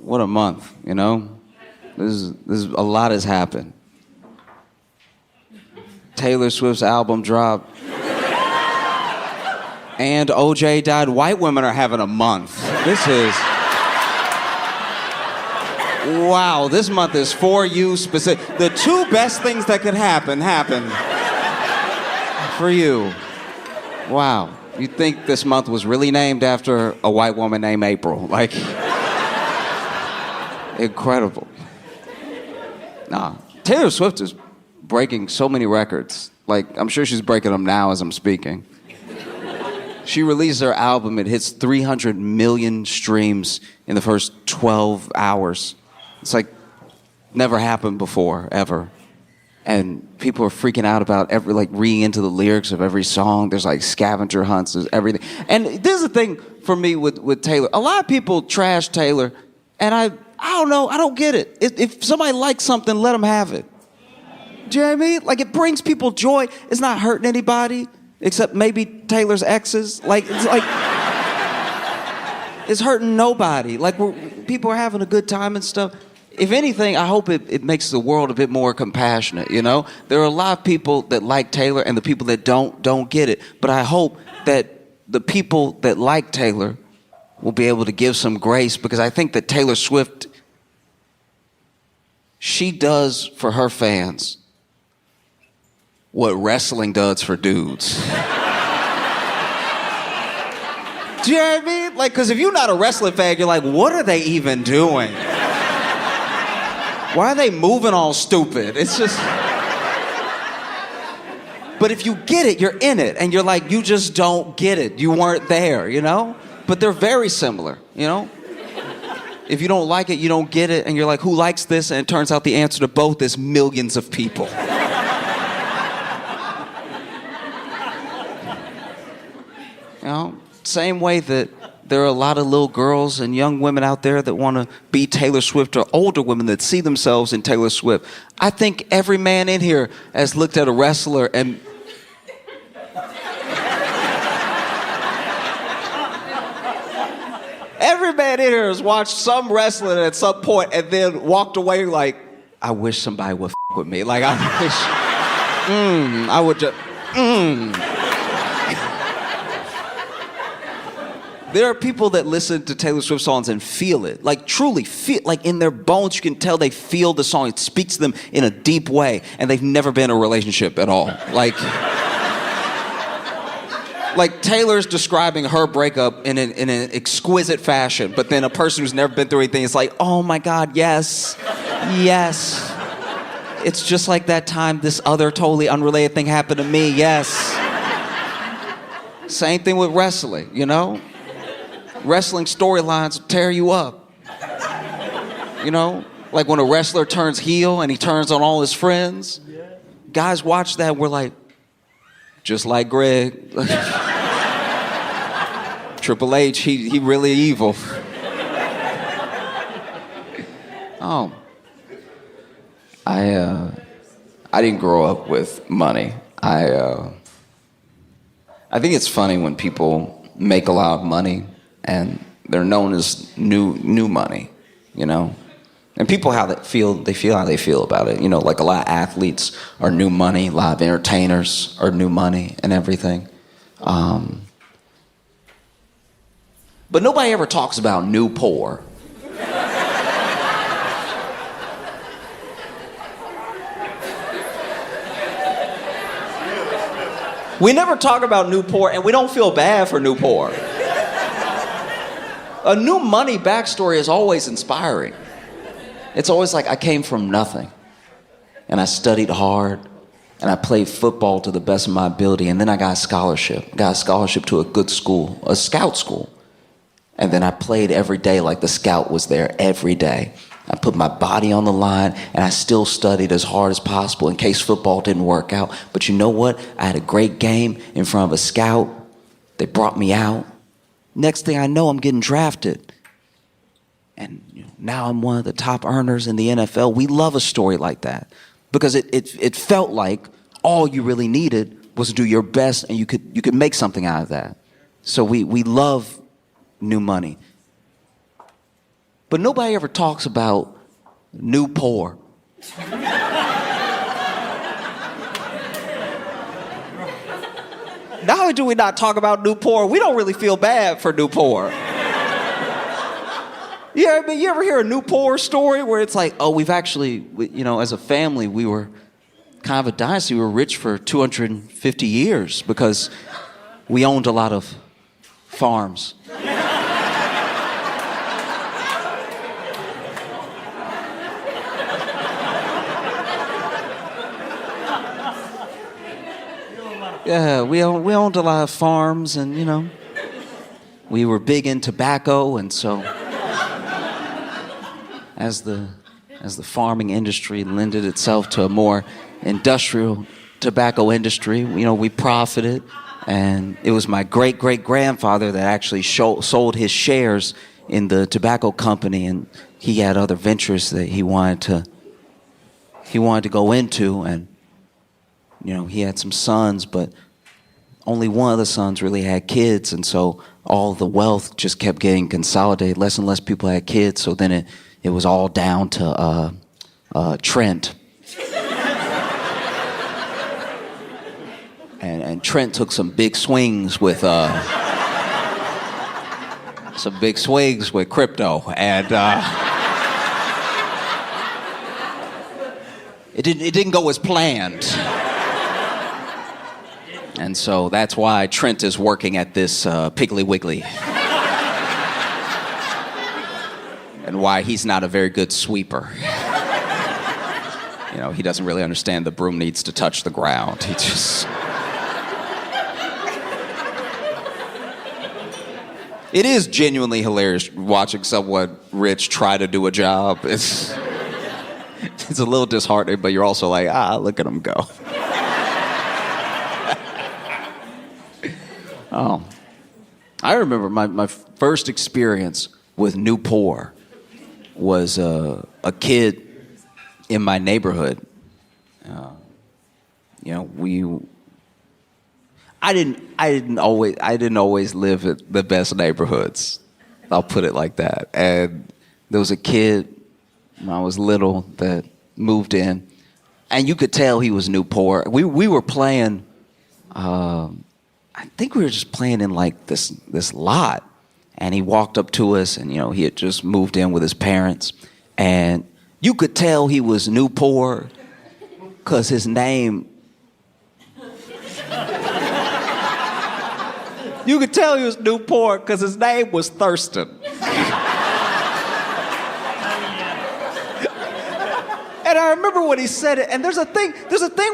what a month, you know? This is a lot has happened. Taylor Swift's album dropped. And OJ died. White women are having a month. This is... Wow, this month is for you specific. The two best things that could happen happened for you. Wow. You'd think this month was really named after a white woman named April. Like, incredible. Nah, Taylor Swift is breaking so many records. Like, I'm sure she's breaking them now as I'm speaking. She released her album, it hits 300 million streams in the first 12 hours. It's like, never happened before, ever. And people are freaking out about reading into the lyrics of every song. There's like scavenger hunts, there's everything. And this is the thing for me with Taylor. A lot of people trash Taylor, and I don't know, I don't get it. If somebody likes something, let them have it. Do you know what I mean? Like, it brings people joy. It's not hurting anybody, except maybe Taylor's exes. It's hurting nobody. Like, people are having a good time and stuff. If anything, I hope it makes the world a bit more compassionate, you know? There are a lot of people that like Taylor, and the people that don't get it. But I hope that the people that like Taylor will be able to give some grace, because I think that Taylor Swift, she does for her fans what wrestling does for dudes. Do you know what I mean? Like, because if you're not a wrestling fan, you're like, what are they even doing? Why are they moving all stupid? It's just... But if you get it, you're in it. And you're like, you just don't get it. You weren't there, you know? But they're very similar, you know? If you don't like it, you don't get it. And you're like, who likes this? And it turns out the answer to both is millions of people. You know? Same way that there are a lot of little girls and young women out there that want to be Taylor Swift, or older women that see themselves in Taylor Swift. I think every man in here has looked at a wrestler and... Every man in here has watched some wrestler at some point and then walked away like, I wish somebody would with me. Like, I wish... I would just... There are people that listen to Taylor Swift songs and feel it, like truly feel, like in their bones you can tell they feel the song. It speaks to them in a deep way, and they've never been in a relationship at all. Like Taylor's describing her breakup in an exquisite fashion, but then a person who's never been through anything is like, oh my God, yes, yes. It's just like that time this other totally unrelated thing happened to me, yes. Same thing with wrestling, you know? Wrestling storylines tear you up. You know? Like when a wrestler turns heel and he turns on all his friends. Guys watch that and we're like, just like Greg. Triple H, he really evil. Oh. I didn't grow up with money. I think it's funny when people make a lot of money and they're known as new money, you know? And people they feel how they feel about it. You know, like a lot of athletes are new money, a lot of entertainers are new money and everything. But nobody ever talks about new poor. We never talk about new poor, and we don't feel bad for new poor. A new money backstory is always inspiring. It's always like, I came from nothing, and I studied hard, and I played football to the best of my ability, and then I got a scholarship. Got a scholarship to a good school, a scout school. And then I played every day like the scout was there every day. I put my body on the line, and I still studied as hard as possible in case football didn't work out. But you know what? I had a great game in front of a scout. They brought me out. Next thing I know, I'm getting drafted. And now I'm one of the top earners in the NFL. We love a story like that because it felt like all you really needed was to do your best, and you could make something out of that. So we love new money. But nobody ever talks about Newport. Not only do we not talk about Newport, we don't really feel bad for Newport. Yeah, but you ever hear a Newport story where it's like, oh, we've actually, as a family, we were kind of a dynasty. We were rich for 250 years because we owned a lot of farms. Yeah, we owned a lot of farms, and we were big in tobacco, and so as the farming industry lended itself to a more industrial tobacco industry, we profited, and it was my great-great-grandfather that actually sold his shares in the tobacco company, and he had other ventures that he wanted to go into, and he had some sons, but only one of the sons really had kids, and so all the wealth just kept getting consolidated. Less and less people had kids, so then it was all down to Trent. And Trent took some big swings with crypto, and it didn't go as planned. And so that's why Trent is working at this Piggly Wiggly. And why he's not a very good sweeper. He doesn't really understand the broom needs to touch the ground. He just... It is genuinely hilarious watching someone rich try to do a job. It's a little disheartening, but you're also like, look at him go. Oh, I remember my first experience with Newport was a kid in my neighborhood. I didn't always live at the best neighborhoods. I'll put it like that. And there was a kid when I was little that moved in, and you could tell he was Newport. We were playing. I think we were just playing in like this lot, and he walked up to us, and he had just moved in with his parents, and you could tell he was Newport because his name. You could tell he was Newport because his name was Thurston. And I remember when he said it, and there's a thing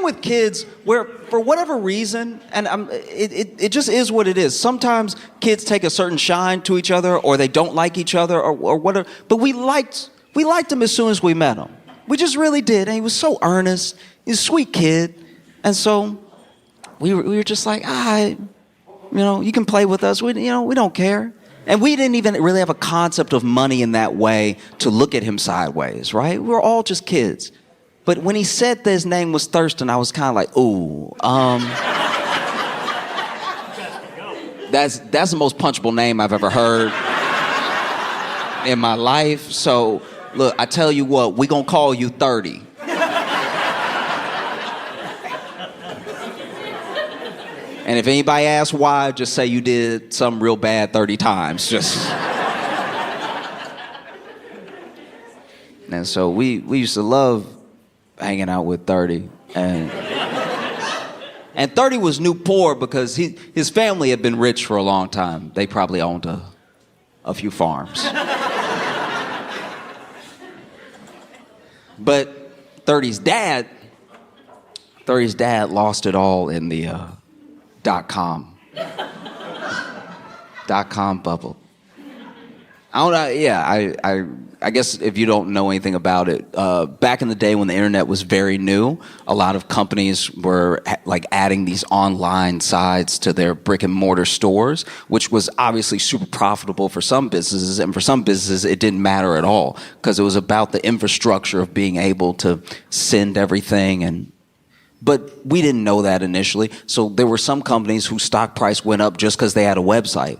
with kids where, for whatever reason, and it just is what it is. Sometimes kids take a certain shine to each other, or they don't like each other, or whatever. But we liked him as soon as we met him. We just really did, and he was so earnest. He's a sweet kid, and so we were just like, you can play with us. We don't care. And we didn't even really have a concept of money in that way to look at him sideways, right? We were all just kids. But when he said that his name was Thurston, I was kind of like, ooh. That's the most punchable name I've ever heard in my life. So, look, I tell you what, we gonna call you 30. And if anybody asks why, just say you did something real bad 30 times. And so we used to love hanging out with 30. And 30 was Newport because his family had been rich for a long time. They probably owned a few farms. But 30's dad lost it all in the .com bubble. I don't know. Yeah, I guess if you don't know anything about it, back in the day when the internet was very new, a lot of companies were like adding these online sides to their brick and mortar stores, which was obviously super profitable for some businesses, and for some businesses it didn't matter at all because it was about the infrastructure of being able to send everything. But we didn't know that initially, so there were some companies whose stock price went up just because they had a website.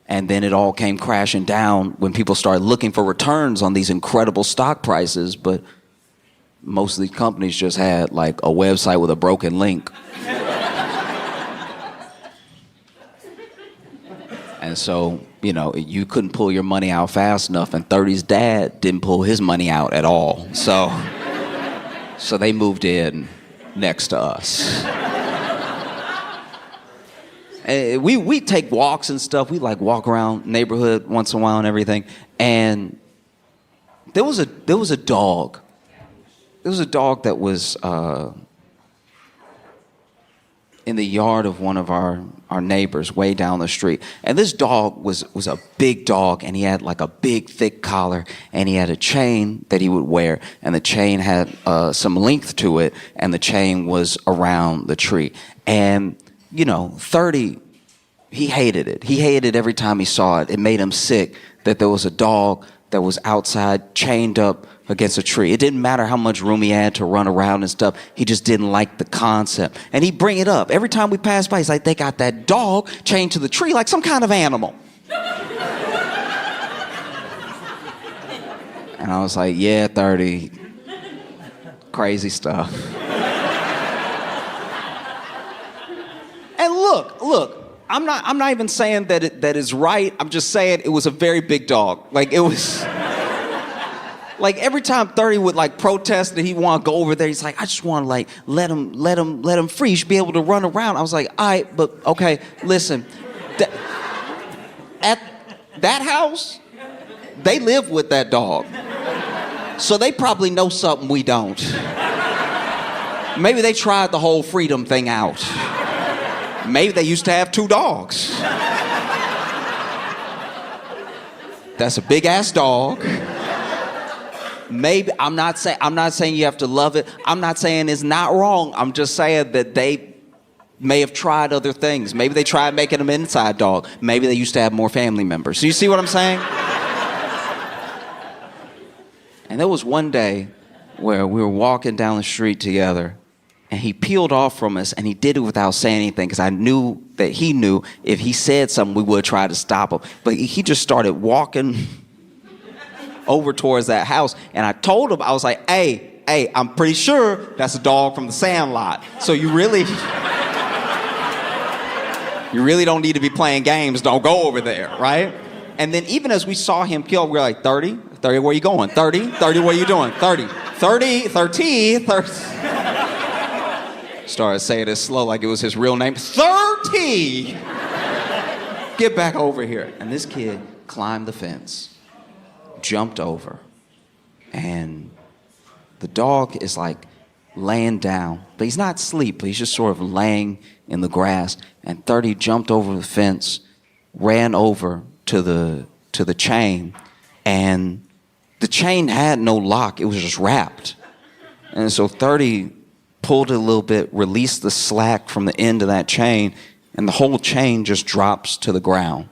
And then it all came crashing down when people started looking for returns on these incredible stock prices. But most of these companies just had like a website with a broken link. And so, you know, you couldn't pull your money out fast enough, and 30's dad didn't pull his money out at all. So they moved in next to us. And we take walks and stuff. We like walk around neighborhood once in a while and everything. And there was a dog. There was a dog that was in the yard of one of our neighbors way down the street. And this dog was a big dog, and he had like a big thick collar, and he had a chain that he would wear, and the chain had some length to it, and the chain was around the tree. And, you know, 30, he hated it. He hated every time he saw it. It made him sick that there was a dog that was outside chained up against a tree. It didn't matter how much room he had to run around and stuff. He just didn't like the concept. And he'd bring it up. Every time we passed by, he's like, they got that dog chained to the tree like some kind of animal. And I was like, yeah, 30. Crazy stuff. And look, I'm not even saying that is right. I'm just saying it was a very big dog. Like, it was... Like, every time 30 would like protest that he want to go over there, he's like, I just want to like let him free. He should be able to run around. I was like, all right, but okay, listen. At that house, they live with that dog. So they probably know something we don't. Maybe they tried the whole freedom thing out. Maybe they used to have 2 dogs. That's a big ass dog. Maybe I'm not saying you have to love it. I'm not saying it's not wrong. I'm just saying that they may have tried other things. Maybe they tried making them inside dog. Maybe they used to have more family members. So you see what I'm saying? And there was one day where we were walking down the street together, and he peeled off from us, and he did it without saying anything, because I knew that he knew if he said something, we would try to stop him. But he just started walking over towards that house, and I told him, I was like, hey, I'm pretty sure that's a dog from the Sandlot. So you really don't need to be playing games. Don't go over there, right? And then even as we saw him kill, we were like, 30, where you going? 30, what are you doing? 30. Started saying it slow like it was his real name. 30! Get back over here. And this kid climbed the fence, jumped over, and the dog is like laying down, but he's not asleep, but he's just sort of laying in the grass. And 30 jumped over the fence, ran over to the chain, and the chain had no lock. It was just wrapped. And so 30 pulled it a little bit, released the slack from the end of that chain, and the whole chain just drops to the ground.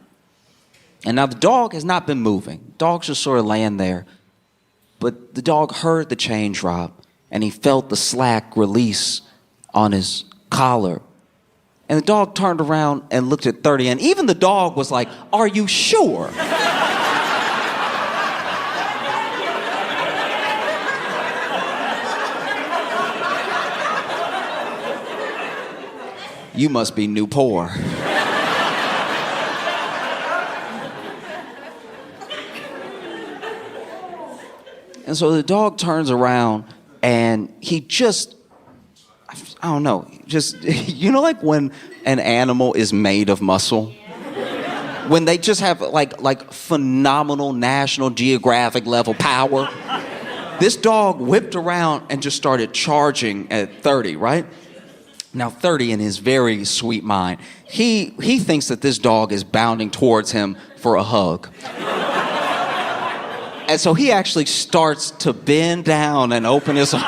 And now the dog has not been moving. The dog's just sort of laying there. But the dog heard the chain drop, and he felt the slack release on his collar. And the dog turned around and looked at 30, and even the dog was like, are you sure? You must be new poor. And so the dog turns around, and he just, I don't know, just, you know, like when an animal is made of muscle? When they just have like phenomenal National Geographic level power? This dog whipped around and just started charging at 30, right? Now 30, in his very sweet mind, he thinks that this dog is bounding towards him for a hug. And so he actually starts to bend down and open his arms.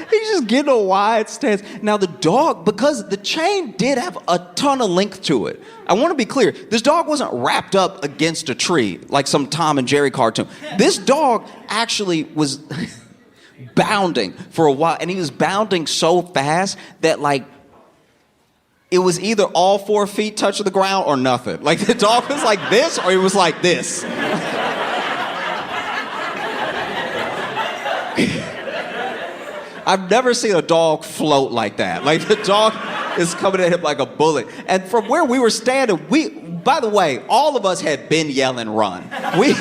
He's just getting a wide stance. Now the dog, because the chain did have a ton of length to it. I want to be clear. This dog wasn't wrapped up against a tree like some Tom and Jerry cartoon. This dog actually was bounding for a while. And he was bounding so fast that, like, it was either all 4 feet touching the ground or nothing. Like, the dog was like this or it was like this. I've never seen a dog float like that. Like, the dog is coming at him like a bullet. And from where we were standing, by the way, all of us had been yelling run. We've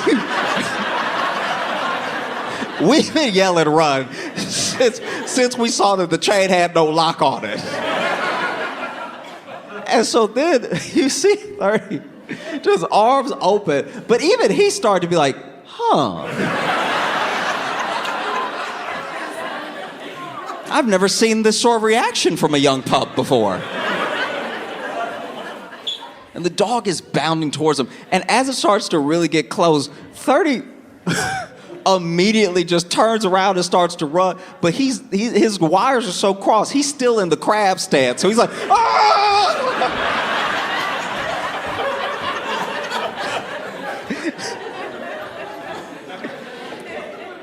been yelling run since we saw that the chain had no lock on it. And so then you see 30, just arms open. But even he started to be like, I've never seen this sort of reaction from a young pup before. And the dog is bounding towards him. And as it starts to really get close, 30 immediately just turns around and starts to run. But his wires are so crossed, he's still in the crab stance. So he's like, ah!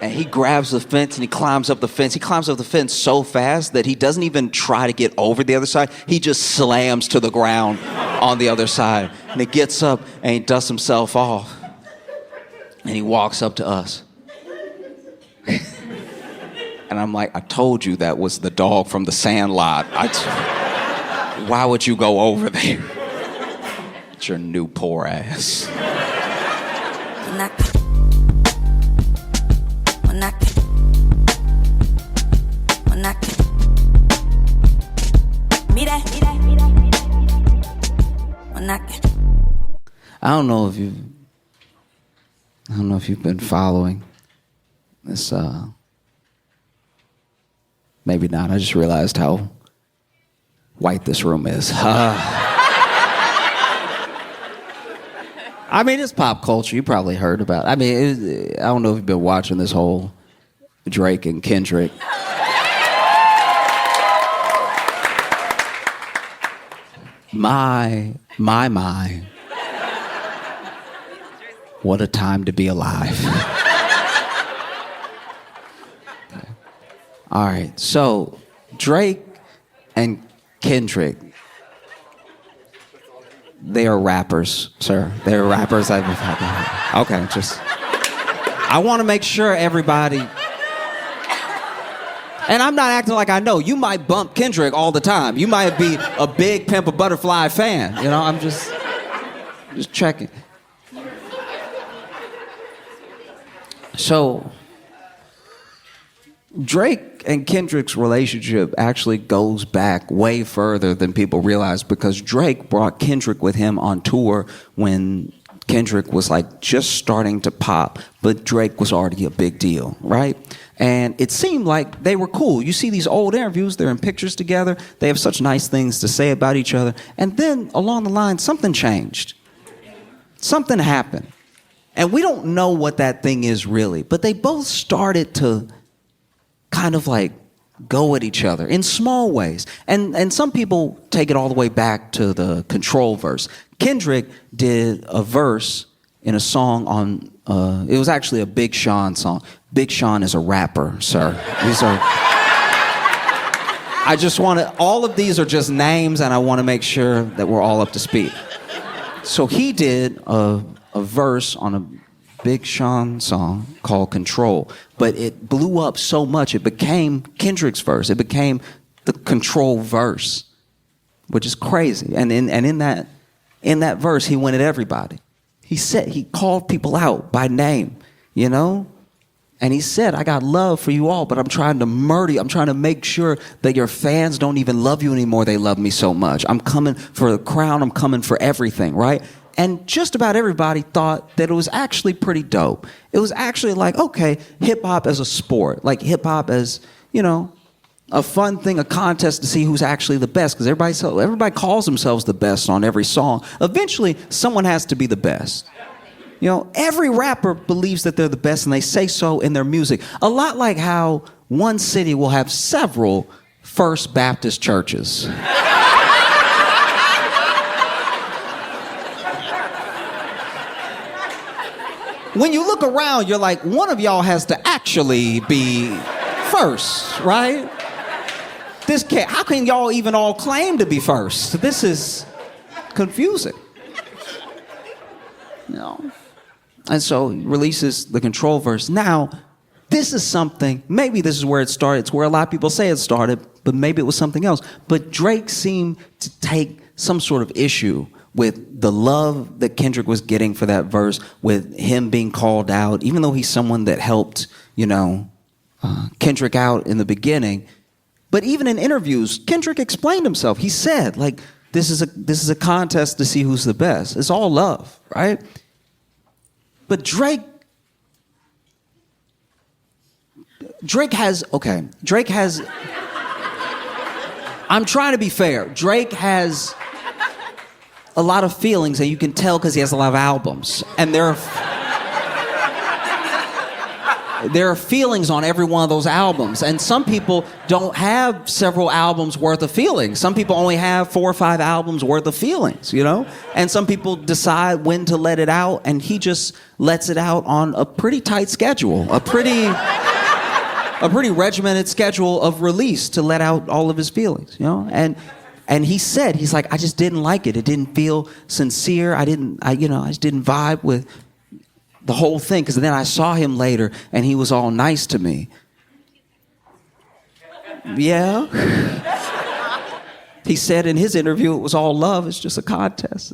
And he grabs the fence and he climbs up the fence. He climbs up the fence so fast that he doesn't even try to get over the other side. He just slams to the ground on the other side. And he gets up and he dusts himself off. And he walks up to us. And I'm like, I told you that was the dog from The Sandlot. Why would you go over there? It's your new poor ass. I don't know if you've been following this. Maybe not. I just realized how white this room is. I mean, it's pop culture. You probably heard about it. I mean, I don't know if you've been watching this whole Drake and Kendrick. My. What a time to be alive. Okay. All right, so Drake and Kendrick, they are rappers, sir. They're rappers. Okay, I want to make sure everybody, and I'm not acting like I know. You might bump Kendrick all the time. You might be a big Pimp a Butterfly fan. You know, I'm just checking. So, Drake and Kendrick's relationship actually goes back way further than people realize, because Drake brought Kendrick with him on tour when Kendrick was like just starting to pop, but Drake was already a big deal, right? And it seemed like they were cool. You see these old interviews, they're in pictures together, they have such nice things to say about each other, and then along the line, something changed. Something happened. And we don't know what that thing is really, but they both started to kind of like go at each other in small ways. And some people take it all the way back to the Control verse. Kendrick did a verse in a song on, it was actually a Big Sean song. Big Sean is a rapper, sir. All of these are just names, and I want to make sure that we're all up to speed. So he did a verse on a Big Sean song called Control, but it blew up so much it became Kendrick's verse. It became the Control verse, which is crazy. And in that verse, he went at everybody. He called people out by name, you know? And he said, I got love for you all, but I'm trying to murder you. I'm trying to make sure that your fans don't even love you anymore. They love me so much. I'm coming for the crown. I'm coming for everything, right? And just about everybody thought that it was actually pretty dope. It was actually like, okay, hip-hop as a sport. Like hip-hop as, you know, a fun thing, a contest to see who's actually the best. Because everybody calls themselves the best on every song. Eventually, someone has to be the best. You know, every rapper believes that they're the best, and they say so in their music. A lot like how one city will have several First Baptist churches. When you look around, you're like, one of y'all has to actually be first, right? How can y'all even all claim to be first? This is confusing. And so he releases the Control verse. Now, this is something, maybe this is where it started. It's where a lot of people say it started, but maybe it was something else. But Drake seemed to take some sort of issue with the love that Kendrick was getting for that verse, with him being called out, even though he's someone that helped, Kendrick out in the beginning. But even in interviews, Kendrick explained himself. He said, like, this is a contest to see who's the best. It's all love, right? But Drake has, I'm trying to be fair. Drake has a lot of feelings, and you can tell because he has a lot of albums. And there are feelings on every one of those albums. And some people don't have several albums worth of feelings. Some people only have 4 or 5 albums worth of feelings, And some people decide when to let it out, and he just lets it out on a pretty tight schedule, a pretty regimented schedule of release to let out all of his feelings, And he said, he's like, I just didn't like it. It didn't feel sincere. I just didn't vibe with the whole thing, because then I saw him later and he was all nice to me. Yeah. He said in his interview it was all love, it's just a contest.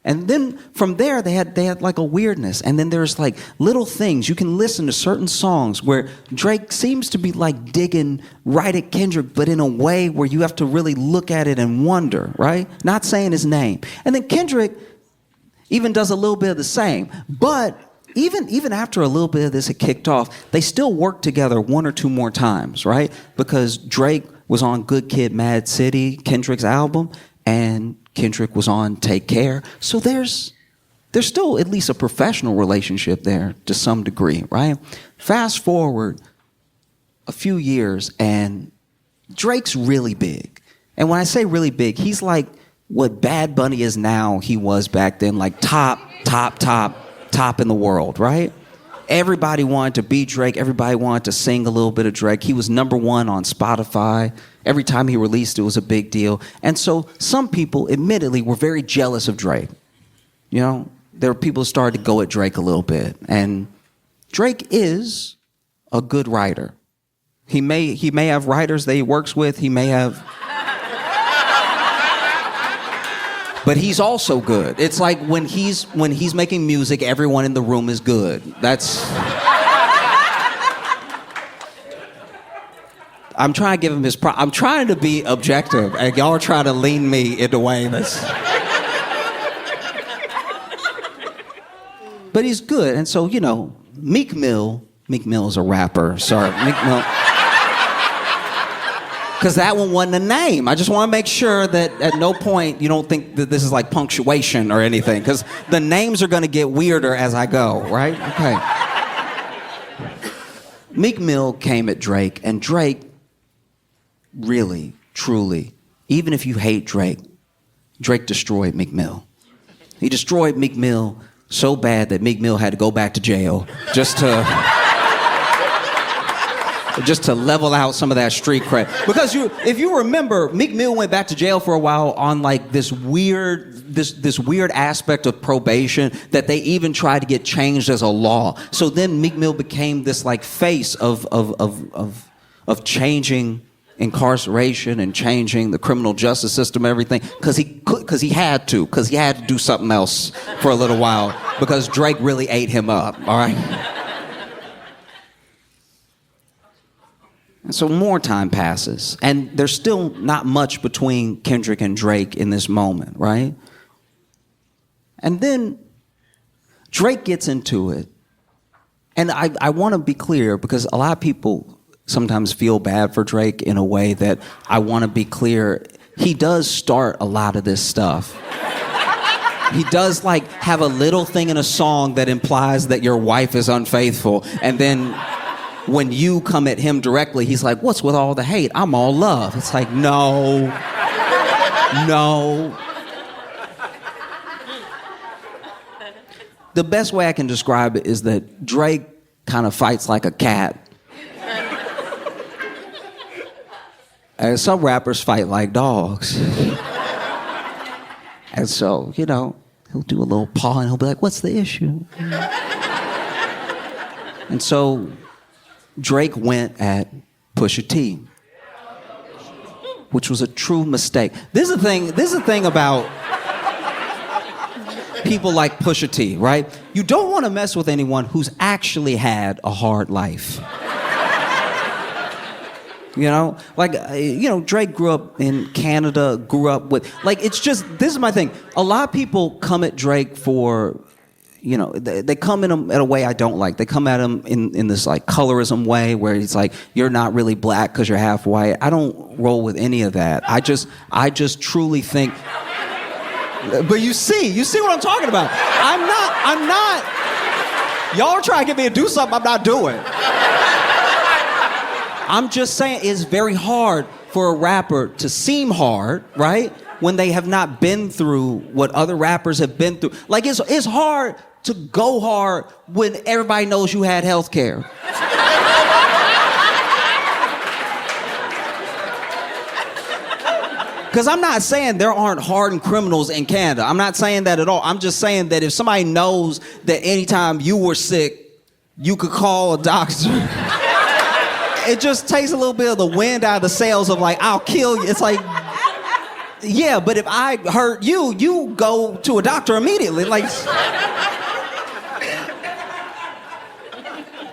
And then from there they had like a weirdness. And then there's like little things. You can listen to certain songs where Drake seems to be like digging right at Kendrick, but in a way where you have to really look at it and wonder, right? Not saying his name. And then Kendrick even does a little bit of the same. But even after a little bit of this had kicked off, they still worked together 1 or 2 more times, right? Because Drake was on Good Kid, Mad City, Kendrick's album, and Kendrick was on Take Care. So there's still at least a professional relationship there to some degree, right? Fast forward a few years, and Drake's really big. And when I say really big, he's like what Bad Bunny is now, he was back then, like top in the world, right? Everybody wanted to be Drake. Everybody wanted to sing a little bit of Drake. He was #1 on Spotify. Every time he released, it was a big deal. And so some people, admittedly, were very jealous of Drake. There were people who started to go at Drake a little bit. And Drake is a good writer. He may have writers that he works with. He may have... But he's also good. It's like when he's making music, everyone in the room is good. I'm trying to give him his I'm trying to be objective, and y'all are trying to lean me in a way that's... But he's good, and so, Meek Mill is a rapper. Sorry, Meek Mill... Because that one wasn't a name. I just want to make sure that at no point you don't think that this is like punctuation or anything. Because the names are going to get weirder as I go, right? Okay. Meek Mill came at Drake, and Drake really, truly, even if you hate Drake destroyed Meek Mill. He destroyed Meek Mill so bad that Meek Mill had to go back to jail just to level out some of that street cred. Because if you remember, Meek Mill went back to jail for a while on like this weird aspect of probation that they even tried to get changed as a law. So then Meek Mill became this like face of changing incarceration and changing the criminal justice system and everything, because he had to do something else for a little while because Drake really ate him up, all right? And so more time passes, and there's still not much between Kendrick and Drake in this moment, right? And then Drake gets into it. And I want to be clear, because a lot of people sometimes feel bad for Drake in a way that I want to be clear. He does start a lot of this stuff. He does like have a little thing in a song that implies that your wife is unfaithful, and then when you come at him directly, he's like, what's with all the hate? I'm all love. It's like, no. The best way I can describe it is that Drake kind of fights like a cat. And some rappers fight like dogs. And so, he'll do a little paw and he'll be like, what's the issue? And so Drake went at Pusha T, which was a true mistake. This is the thing about people like Pusha T, right? You don't want to mess with anyone who's actually had a hard life. Drake grew up in Canada, grew up with, this is my thing. A lot of people come at Drake for, they come in a way I don't like. They come at him in this like colorism way where he's like, you're not really black because you're half white. I don't roll with any of that. I just truly think, but you see what I'm talking about. I'm not, y'all are trying to get me to do something I'm not doing. I'm just saying it's very hard for a rapper to seem hard, right? When they have not been through what other rappers have been through. Like, it's hard to go hard when everybody knows you had health care. Because I'm not saying there aren't hardened criminals in Canada. I'm not saying that at all. I'm just saying that if somebody knows that anytime you were sick, you could call a doctor. It just takes a little bit of the wind out of the sails of like, I'll kill you. It's like, yeah, but if I hurt you, you go to a doctor immediately. Like,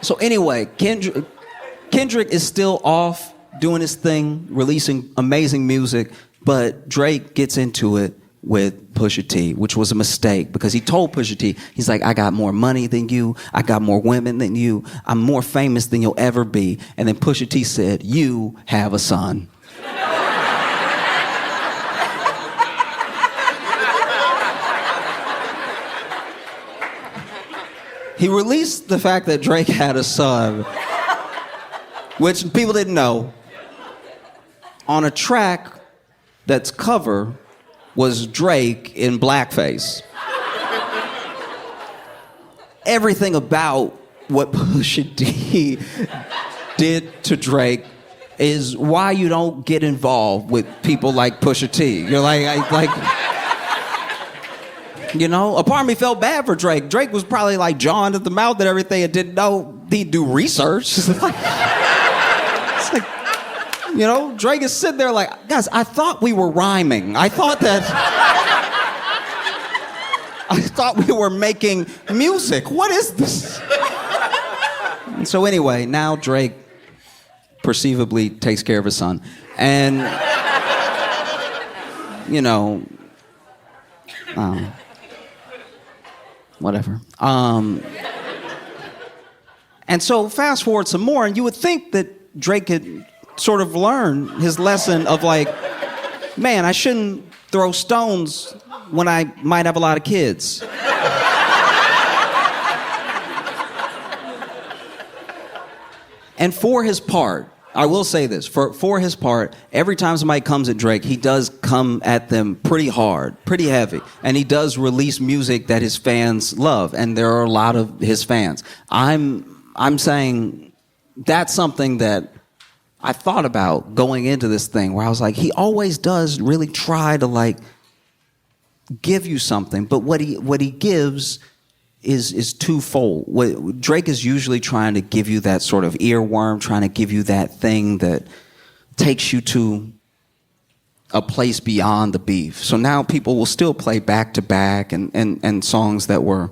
so anyway, Kendrick is still off doing his thing, releasing amazing music, but Drake gets into it with Pusha T, which was a mistake because he told Pusha T, he's like, I got more money than you, I got more women than you, I'm more famous than you'll ever be. And then Pusha T said, you have a son. He released the fact that Drake had a son, which people didn't know, on a track that's cover was Drake in blackface. Everything about what Pusha T did to Drake is why you don't get involved with people like Pusha T. You're like, a part of me felt bad for Drake. Drake was probably like John at the mouth and everything and didn't know he'd do research. It's like, Drake is sitting there like, guys, I thought we were rhyming. I thought we were making music. What is this? And so anyway, now Drake perceivably takes care of his son. And, whatever. And so fast forward some more, and you would think that Drake had sort of learned his lesson of like, man, I shouldn't throw stones when I might have a lot of kids. And for his part, I will say this, for his part, every time somebody comes at Drake, he does come at them pretty hard, pretty heavy. And he does release music that his fans love, and there are a lot of his fans. I'm saying that's something that I thought about going into this thing, where I was like, he always does really try to like give you something, but what he gives is twofold. What Drake is usually trying to give you that sort of earworm, trying to give you that thing that takes you to a place beyond the beef. So now people will still play back to back and songs that were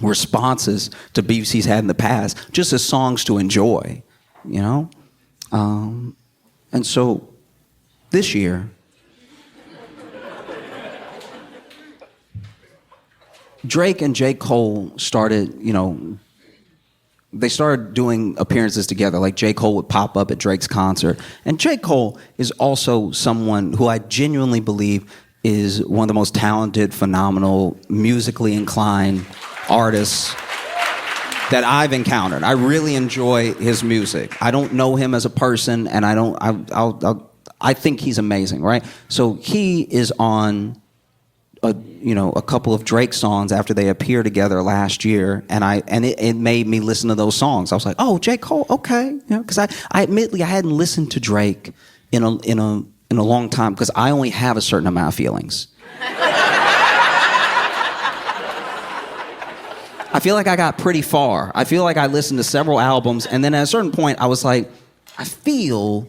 responses to beefs he's had in the past, just as songs to enjoy, And so this year, Drake and J. Cole started, they started doing appearances together. Like J. Cole would pop up at Drake's concert. And J. Cole is also someone who I genuinely believe is one of the most talented, phenomenal, musically inclined artists that I've encountered. I really enjoy his music. I don't know him as a person, and I think he's amazing, right? So he is on a couple of Drake songs after they appeared together last year, and it made me listen to those songs. I was like, oh, J. Cole, okay, because I admittedly I hadn't listened to Drake in a long time because I only have a certain amount of feelings. I feel like I got pretty far. I feel like I listened to several albums, and then at a certain point, I was like, I feel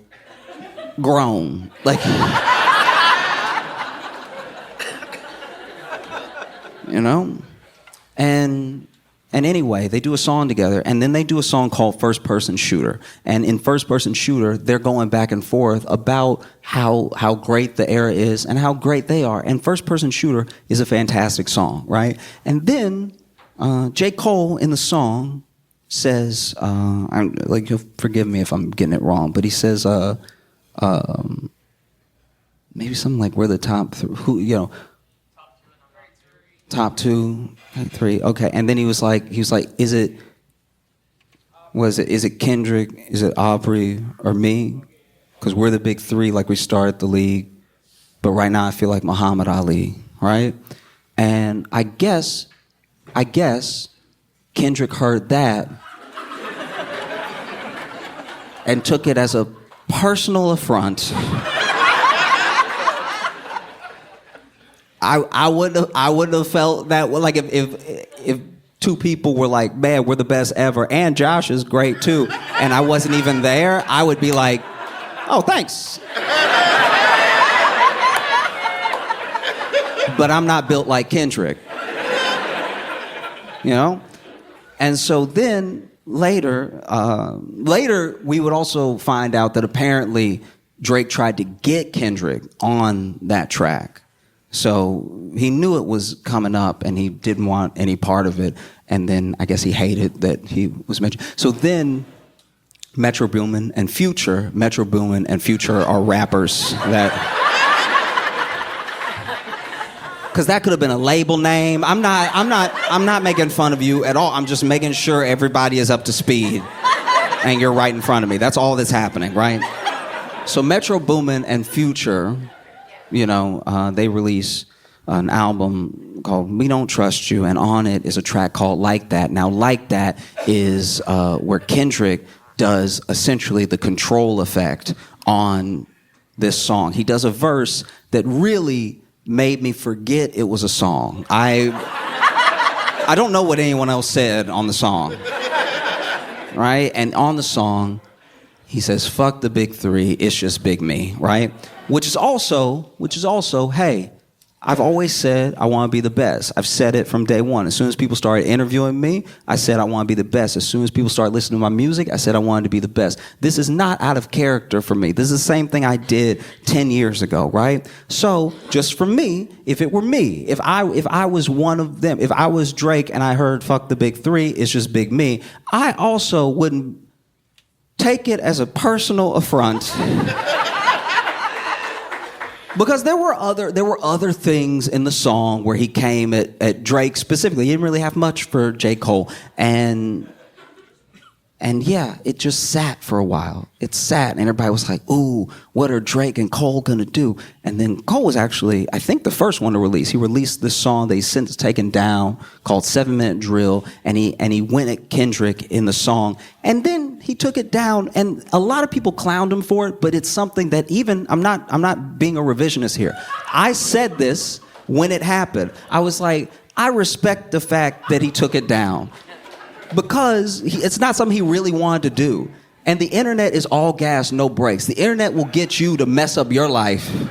grown. Like, you know? And anyway, they do a song together, and then they do a song called First Person Shooter. And in First Person Shooter, they're going back and forth about how great the era is and how great they are. And First Person Shooter is a fantastic song, right? And then J. Cole in the song says, I'm like, you'll forgive me if I'm getting it wrong, but he says, maybe something like we're the top top two, three, okay. And then he was like, is it Kendrick, is it Aubrey, or me? Because we're the big three, like we started the league, but right now I feel like Muhammad Ali, right? And I guess Kendrick heard that and took it as a personal affront. I wouldn't have felt that way. Like if two people were like, man, we're the best ever, and Josh is great too, and I wasn't even there, I would be like, oh, thanks. But I'm not built like Kendrick. You know? And so then later we would also find out that apparently Drake tried to get Kendrick on that track. So he knew it was coming up and he didn't want any part of it. And then I guess he hated that he was mentioned. So then Metro Boomin and Future are rappers that... Because that could have been a label name. I'm not making fun of you at all. I'm just making sure everybody is up to speed and you're right in front of me. That's all that's happening, right? So Metro Boomin and Future, you know, they release an album called We Don't Trust You, and on it is a track called Like That. Now, Like That is where Kendrick does essentially the control effect on this song. He does a verse that really made me forget it was a song. I don't know what anyone else said on the song, right? And on the song, he says, fuck the big three, it's just big me, right? Which is also, hey, I've always said I want to be the best. I've said it from day one. As soon as people started interviewing me, I said I want to be the best. As soon as people started listening to my music, I said I wanted to be the best. This is not out of character for me. This is the same thing I did 10 years ago, right? So just for me, if it were me, if I was one of them, if I was Drake and I heard fuck the big three, it's just big me, I also wouldn't take it as a personal affront. Because there were other things in the song where he came at Drake specifically. He didn't really have much for J. Cole. And yeah, it just sat for a while. It sat, and everybody was like, ooh, what are Drake and Cole gonna do? And then Cole was actually, I think, the first one to release. He released this song that he's since taken down called 7 Minute Drill, and he went at Kendrick in the song. And then he took it down, and a lot of people clowned him for it, but it's something that even, I'm not being a revisionist here. I said this when it happened. I was like, I respect the fact that he took it down. Because it's not something he really wanted to do. And the internet is all gas, no brakes. The internet will get you to mess up your life. Do you know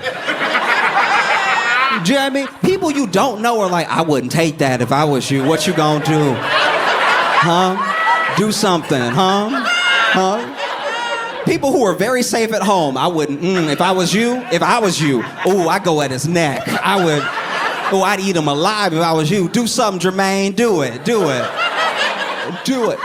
what I mean? People you don't know are like, I wouldn't take that if I was you. What you gonna do? Huh? Do something, huh? Huh? People who are very safe at home, I wouldn't, if I was you, ooh, I'd go at his neck. I'd eat him alive if I was you. Do something, Jermaine, do it. Do it.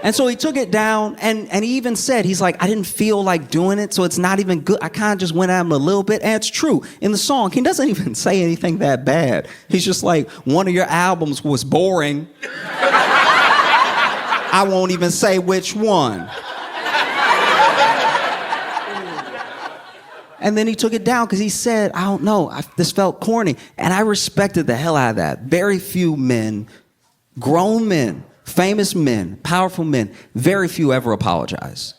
And so he took it down, and he even said, he's like, I didn't feel like doing it, so it's not even good. I kind of just went at him a little bit, and it's true. In the song, he doesn't even say anything that bad. He's just like, one of your albums was boring. I won't even say which one. And then he took it down because he said, I don't know, this felt corny. And I respected the hell out of that. Very few men, grown men, famous men, powerful men, very few ever apologize.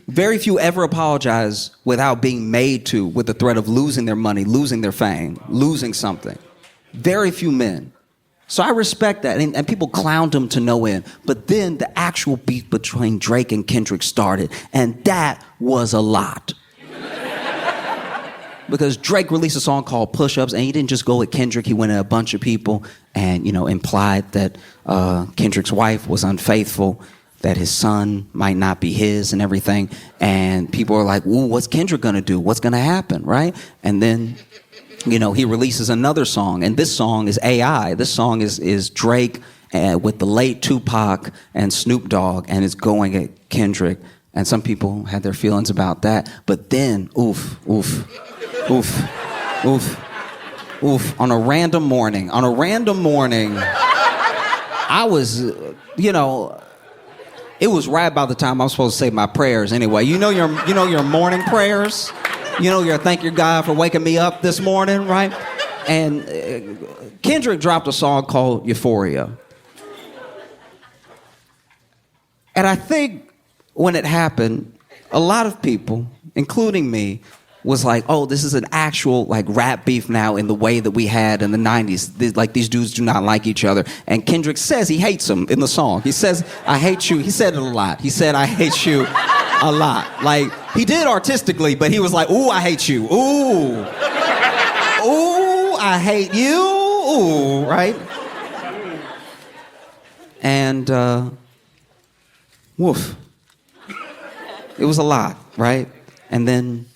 very few ever apologize without being made to, with the threat of losing their money, losing their fame, losing something. Very few men. So I respect that, and people clowned him to no end. But then the actual beef between Drake and Kendrick started, and that was a lot. Because Drake released a song called Push-Ups, and he didn't just go with Kendrick, he went at a bunch of people and, implied that Kendrick's wife was unfaithful, that his son might not be his and everything. And people are like, ooh, what's Kendrick gonna do? What's gonna happen, right? And then, he releases another song, and this song is AI. This song is Drake with the late Tupac and Snoop Dogg, and it's going at Kendrick. And some people had their feelings about that. But then, oof. On a random morning, I was, it was right about the time I was supposed to say my prayers anyway. You know your morning prayers? You thank your God for waking me up this morning, right? And Kendrick dropped a song called Euphoria. And I think when it happened, a lot of people, including me, was like, oh, this is an actual rap beef now in the way that we had in the 90s. These dudes do not like each other. And Kendrick says he hates him in the song. He says, I hate you. He said it a lot. He said, I hate you a lot. He did artistically, but he was like, ooh, I hate you. Ooh. Ooh, I hate you. Ooh, right? And, woof. It was a lot, right? And then,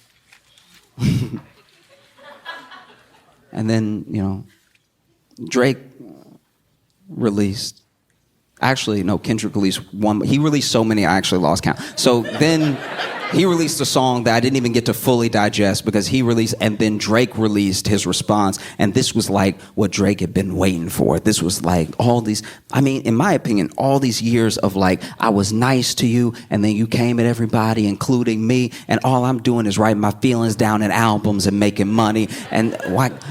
Drake released, Kendrick released one. He released so many, I actually lost count. So then he released a song that I didn't even get to fully digest because he released, and then Drake released his response. And this was what Drake had been waiting for. This was all these, in my opinion, all these years of I was nice to you, and then you came at everybody, including me, and all I'm doing is writing my feelings down in albums and making money. And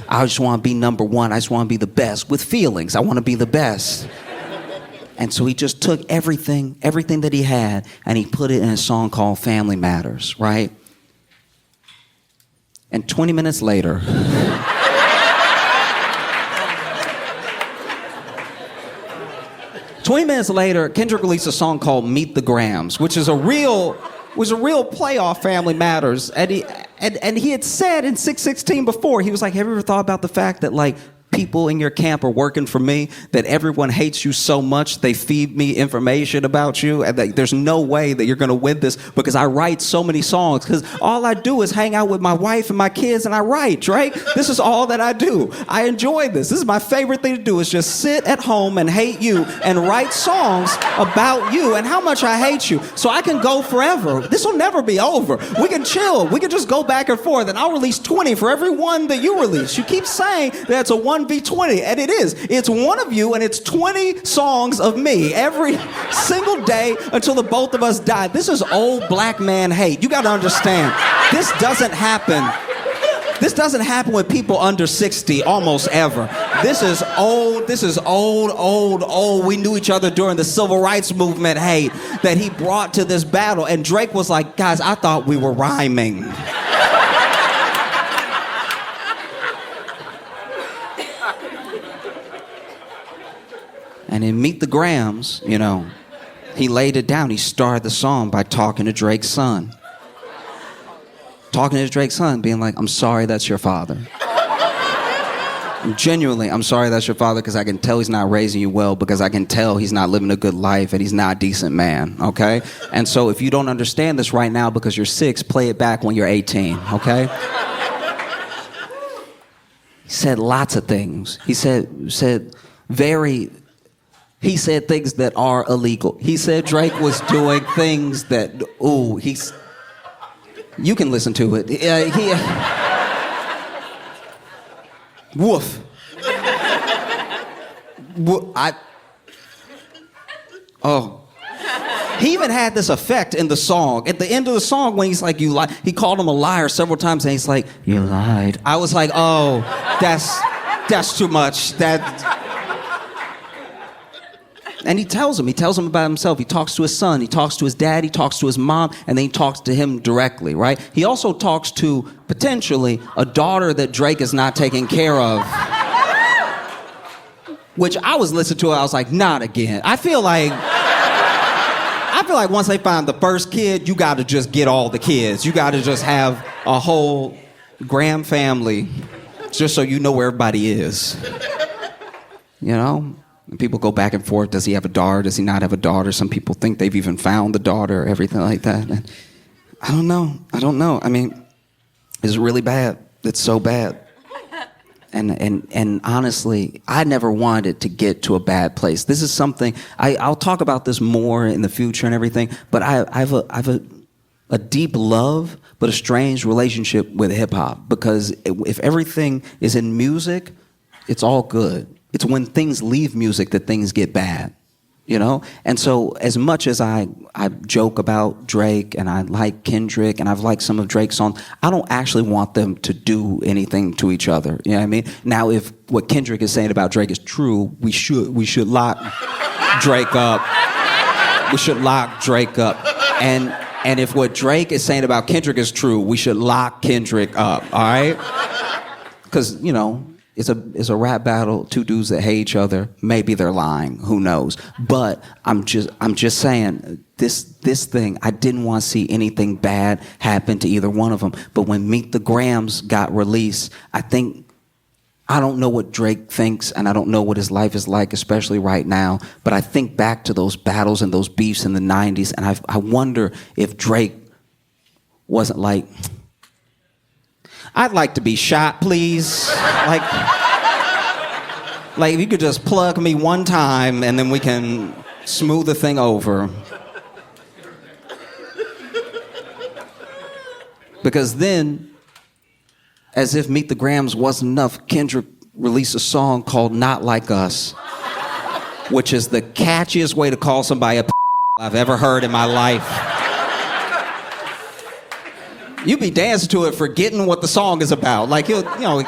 I just want to be number one. I just want to be the best with feelings. I want to be the best. And so he just took everything that he had, and he put it in a song called Family Matters, right? And 20 minutes later, Kendrick released a song called Meet the Grams, which is a real play off Family Matters. And he had said in 616 before, he was like, have you ever thought about the fact that people in your camp are working for me, that everyone hates you so much they feed me information about you, and that there's no way that you're going to win this because I write so many songs, because all I do is hang out with my wife and my kids and I write, right? This is all that I do. I enjoy this. This is my favorite thing to do, is just sit at home and hate you and write songs about you and how much I hate you. So I can go forever. This will never be over. We can chill. We can just go back and forth, and I'll release 20 for every one that you release. You keep saying that it's a 1v20, and it is. It's one of you, and it's 20 songs of me every single day until the both of us die. This is old black man hate. You got to understand. This doesn't happen. This doesn't happen with people under 60 almost ever. This is old. This is old. We knew each other during the civil rights movement hate that he brought to this battle. And Drake was like, guys, I thought we were rhyming. And in Meet the Grams, he laid it down. He started the song by talking to Drake's son. Talking to Drake's son, being like, I'm sorry that's your father. Genuinely, I'm sorry that's your father, because I can tell he's not raising you well, because I can tell he's not living a good life and he's not a decent man, okay? And so if you don't understand this right now because you're 6, play it back when you're 18, okay? He said lots of things. He said things that are illegal. He said Drake was doing things that, you can listen to it. Woof. He even had this effect in the song. At the end of the song, when he's like, you lie, he called him a liar several times, and he's like, you lied. I was like, oh, that's too much. And he tells him about himself. He talks to his son, he talks to his dad, he talks to his mom, and then he talks to him directly, right? He also talks to, potentially, a daughter that Drake is not taking care of. Which I was listening to it, I was like, not again. I feel like once they find the first kid, you gotta just get all the kids. You gotta just have a whole Graham family, just so you know where everybody is. You know? And people go back and forth. Does he have a daughter? Does he not have a daughter? Some people think they've even found the daughter, everything like that. And I don't know. I mean, it's really bad. It's so bad. And honestly, I never wanted to get to a bad place. This is something, I'll talk about this more in the future and everything, but I have a deep love, but a strange relationship with hip hop. Because if everything is in music, it's all good. It's when things leave music that things get bad, you know? And so as much as I joke about Drake and I like Kendrick and I've liked some of Drake's songs, I don't actually want them to do anything to each other. You know what I mean? Now, if what Kendrick is saying about Drake is true, we should lock Drake up. We should lock Drake up. And if what Drake is saying about Kendrick is true, we should lock Kendrick up, all right? Because, you know, it's a rap battle, two dudes that hate each other. Maybe they're lying, who knows? But I'm just saying, this thing, I didn't want to see anything bad happen to either one of them. But when Meet the Grahams got released, I don't know what Drake thinks, and I don't know what his life is like, especially right now. But I think back to those battles and those beefs in the 90s, and I wonder if Drake wasn't like, I'd like to be shot, please. Like if you could just plug me one time and then we can smooth the thing over. Because then, as if Meet the Grahams wasn't enough, Kendrick released a song called Not Like Us, which is the catchiest way to call somebody a I've ever heard in my life. You be dancing to it forgetting what the song is about. Like, you know.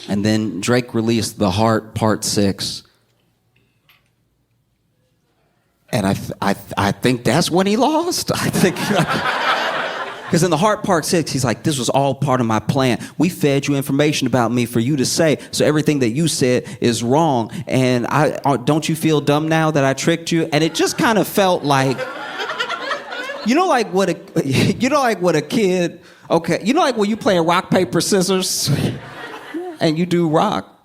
And then Drake released The Heart Part 6. And I think that's when he lost. I think, because in The Heart Part 6, he's like, this was all part of my plan. We fed you information about me for you to say, so everything that you said is wrong. And don't you feel dumb now that I tricked you? And it just kind of felt like, you know, like what a kid, okay, you know, like when you play rock, paper, scissors, and you do rock,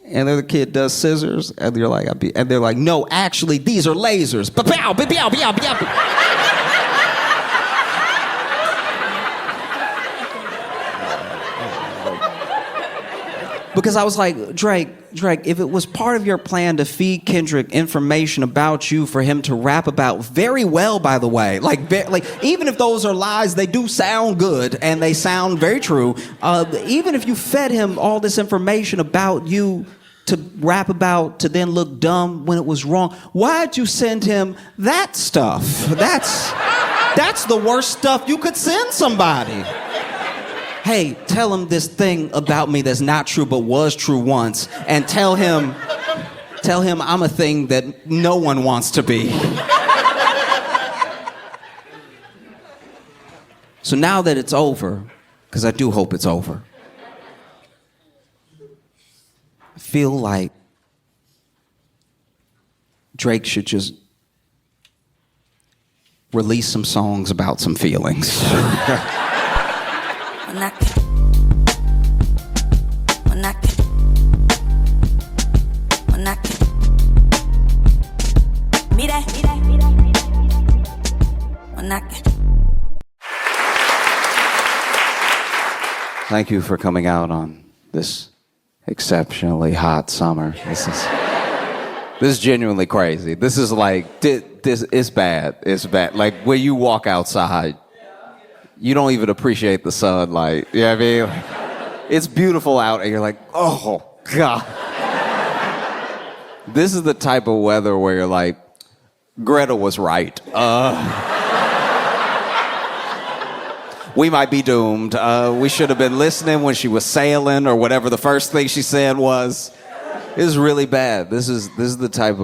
and the other kid does scissors, and you're like, and they're like, no, actually, these are lasers. Ba-pow, ba-pow, ba-pow, ba-pow. Because I was like, Drake, if it was part of your plan to feed Kendrick information about you for him to rap about very well, by the way, like even if those are lies, they do sound good and they sound very true. Even if you fed him all this information about you to rap about to then look dumb when it was wrong, why'd you send him that stuff? That's the worst stuff you could send somebody. Hey, tell him this thing about me that's not true but was true once, and tell him I'm a thing that no one wants to be. So now that it's over, because I do hope it's over, I feel like Drake should just release some songs about some feelings. Thank you for coming out on this exceptionally hot summer. This is genuinely crazy. This is like, this is bad. It's bad. Like when you walk outside, you don't even appreciate the sunlight. You know what I mean? It's beautiful out and you're like, oh, God. This is the type of weather where you're like, Greta was right. We might be doomed. We should have been listening when she was sailing or whatever the first thing she said was. It's really bad. This is the type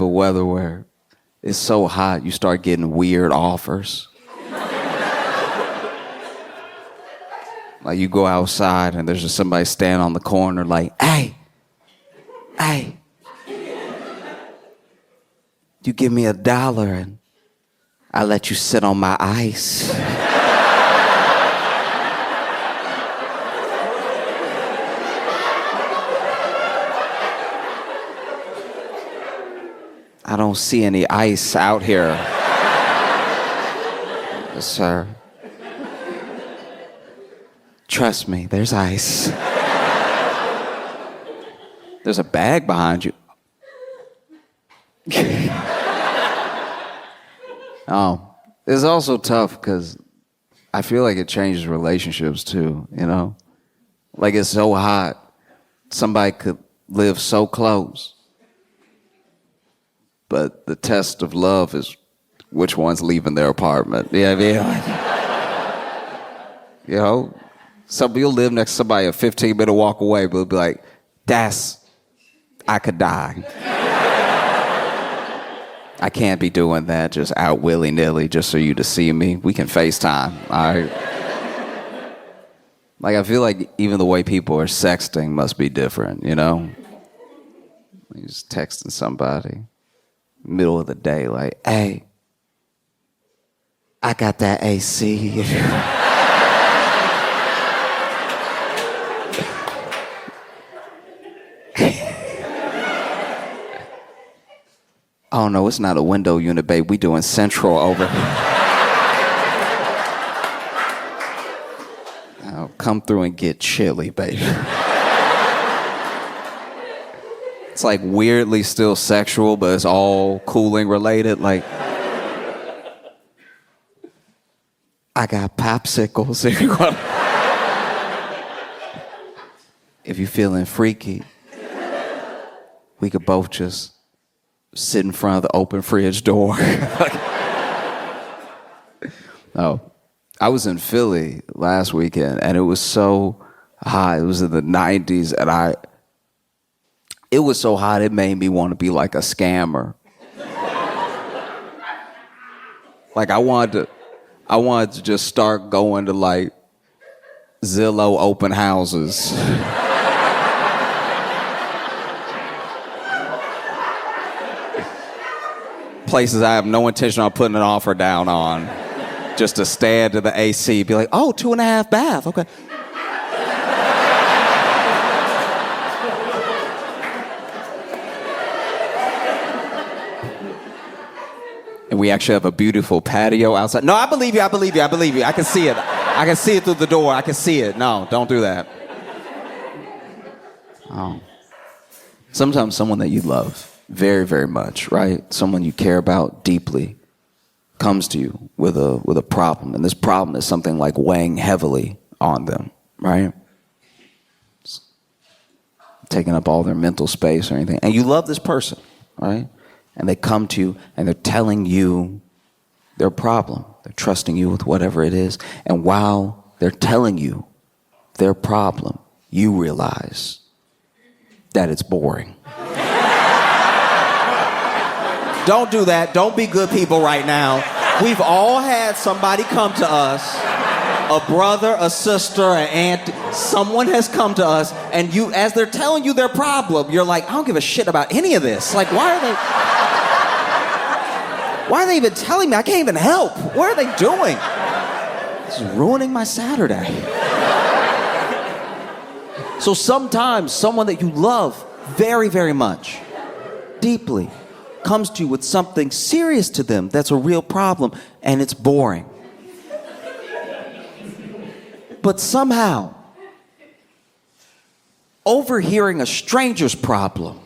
of weather where it's so hot you start getting weird offers. Like you go outside and there's just somebody standing on the corner like, hey, you give me $1 and I let you sit on my ice. I don't see any ice out here, sir. Trust me, there's ice. There's a bag behind you. Oh, it's also tough because I feel like it changes relationships too, you know? Like it's so hot, somebody could live so close. But the test of love is which one's leaving their apartment. Yeah, I mean, you know, you'll live next to somebody a 15-minute walk away, but it'll be like, I could die. I can't be doing that just out willy-nilly just for you to see me. We can FaceTime, all right? Like, I feel like even the way people are sexting must be different, you know? You're just texting somebody. Middle of the day, like, hey, I got that AC. Oh no, it's not a window unit, babe. We doing central over here. Now, come through and get chilly, baby. It's like weirdly still sexual, but it's all cooling related. Like, I got popsicles. If you're feeling freaky, we could both just sit in front of the open fridge door. No, I was in Philly last weekend, and it was so hot. It was in the 90s, and it was so hot it made me want to be like a scammer. Like I wanted to just start going to like Zillow open houses. Places I have no intention on putting an offer down on. Just to stand to the AC, be like, oh, 2.5 bath, okay. And we actually have a beautiful patio outside. No, I believe you. I can see it. I can see it through the door. I can see it. No, don't do that. Oh. Sometimes someone that you love very, very much, right? Someone you care about deeply comes to you with a problem. And this problem is something like weighing heavily on them, right? It's taking up all their mental space or anything. And you love this person, right? And they come to you and they're telling you their problem. They're trusting you with whatever it is. And while they're telling you their problem, you realize that it's boring. Don't do that. Don't be good people right now. We've all had somebody come to us, a brother, a sister, an aunt. Someone has come to us, and you, as they're telling you their problem, you're like, I don't give a shit about any of this. Like, why are they even telling me? I can't even help. What are they doing? This is ruining my Saturday. So sometimes someone that you love very, very much, deeply, comes to you with something serious to them that's a real problem, and it's boring. But somehow, overhearing a stranger's problem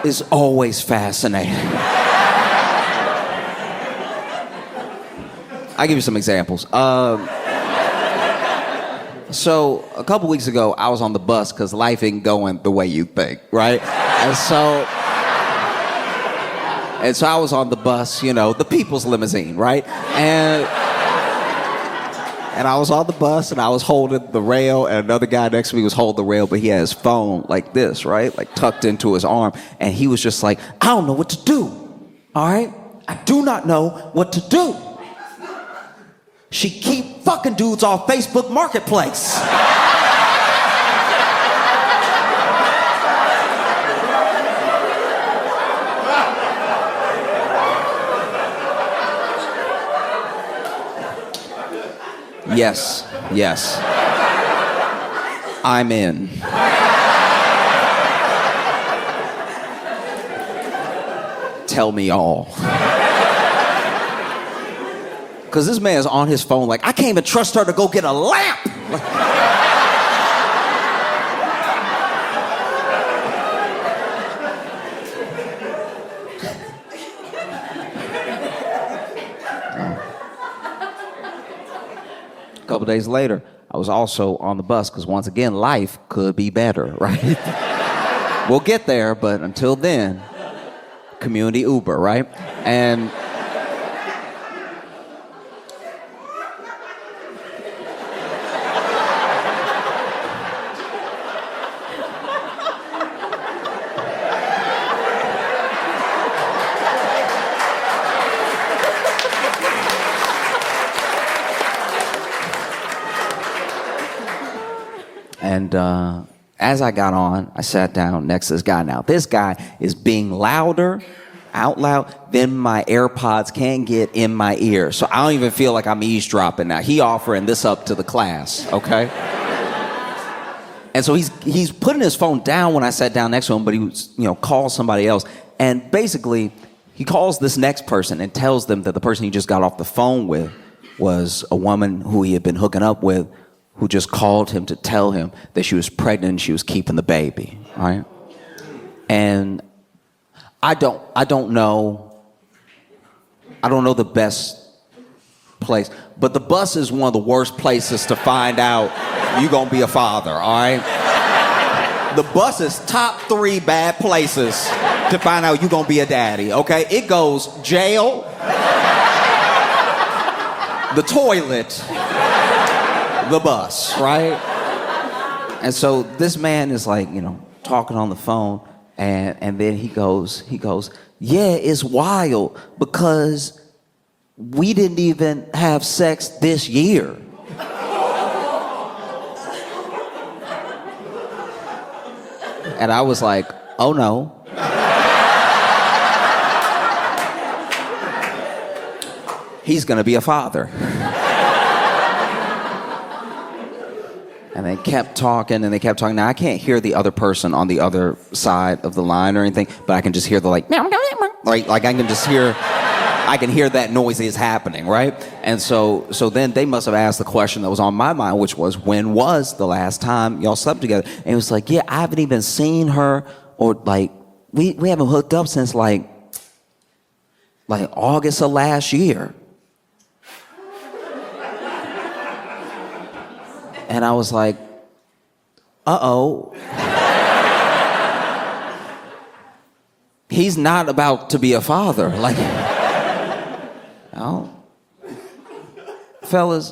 is always fascinating. I'll give you some examples. So a couple weeks ago, I was on the bus because life ain't going the way you think, right? And so I was on the bus, you know, the people's limousine, right? And I was on the bus, and I was holding the rail, and another guy next to me was holding the rail, but he had his phone like this, right? Like tucked into his arm. And he was just like, I don't know what to do, all right? I do not know what to do. She keep fucking dudes off Facebook Marketplace. Yes, yes. I'm in. Tell me all. Because this man's on his phone like, I can't even trust her to go get a lamp. A couple days later, I was also on the bus because once again, life could be better, right? We'll get there, but until then, community Uber, right? And as I got on, I sat down next to this guy. Now, this guy is being louder, out loud, than my AirPods can get in my ear. So I don't even feel like I'm eavesdropping now. He offering this up to the class, okay? And so he's putting his phone down when I sat down next to him, but he was, calls somebody else. And basically, he calls this next person and tells them that the person he just got off the phone with was a woman who he had been hooking up with, who just called him to tell him that she was pregnant and she was keeping the baby, all right? And I don't know the best place, but the bus is one of the worst places to find out you're gonna be a father, all right? The bus is top 3 bad places to find out you're gonna be a daddy, okay? It goes jail, the toilet, the bus, right? And so this man is like, talking on the phone, and then he goes, yeah, it's wild because we didn't even have sex this year. And I was like, oh no. He's gonna be a father. And they kept talking and they kept talking. Now, I can't hear the other person on the other side of the line or anything, but I can just hear the like I can hear that noise is happening, right? And so then they must have asked the question that was on my mind, which was, when was the last time y'all slept together? And it was like, yeah, I haven't even seen her, or like, we haven't hooked up since like August of last year. And I was like, uh-oh. He's not about to be a father. Like, oh. Fellas,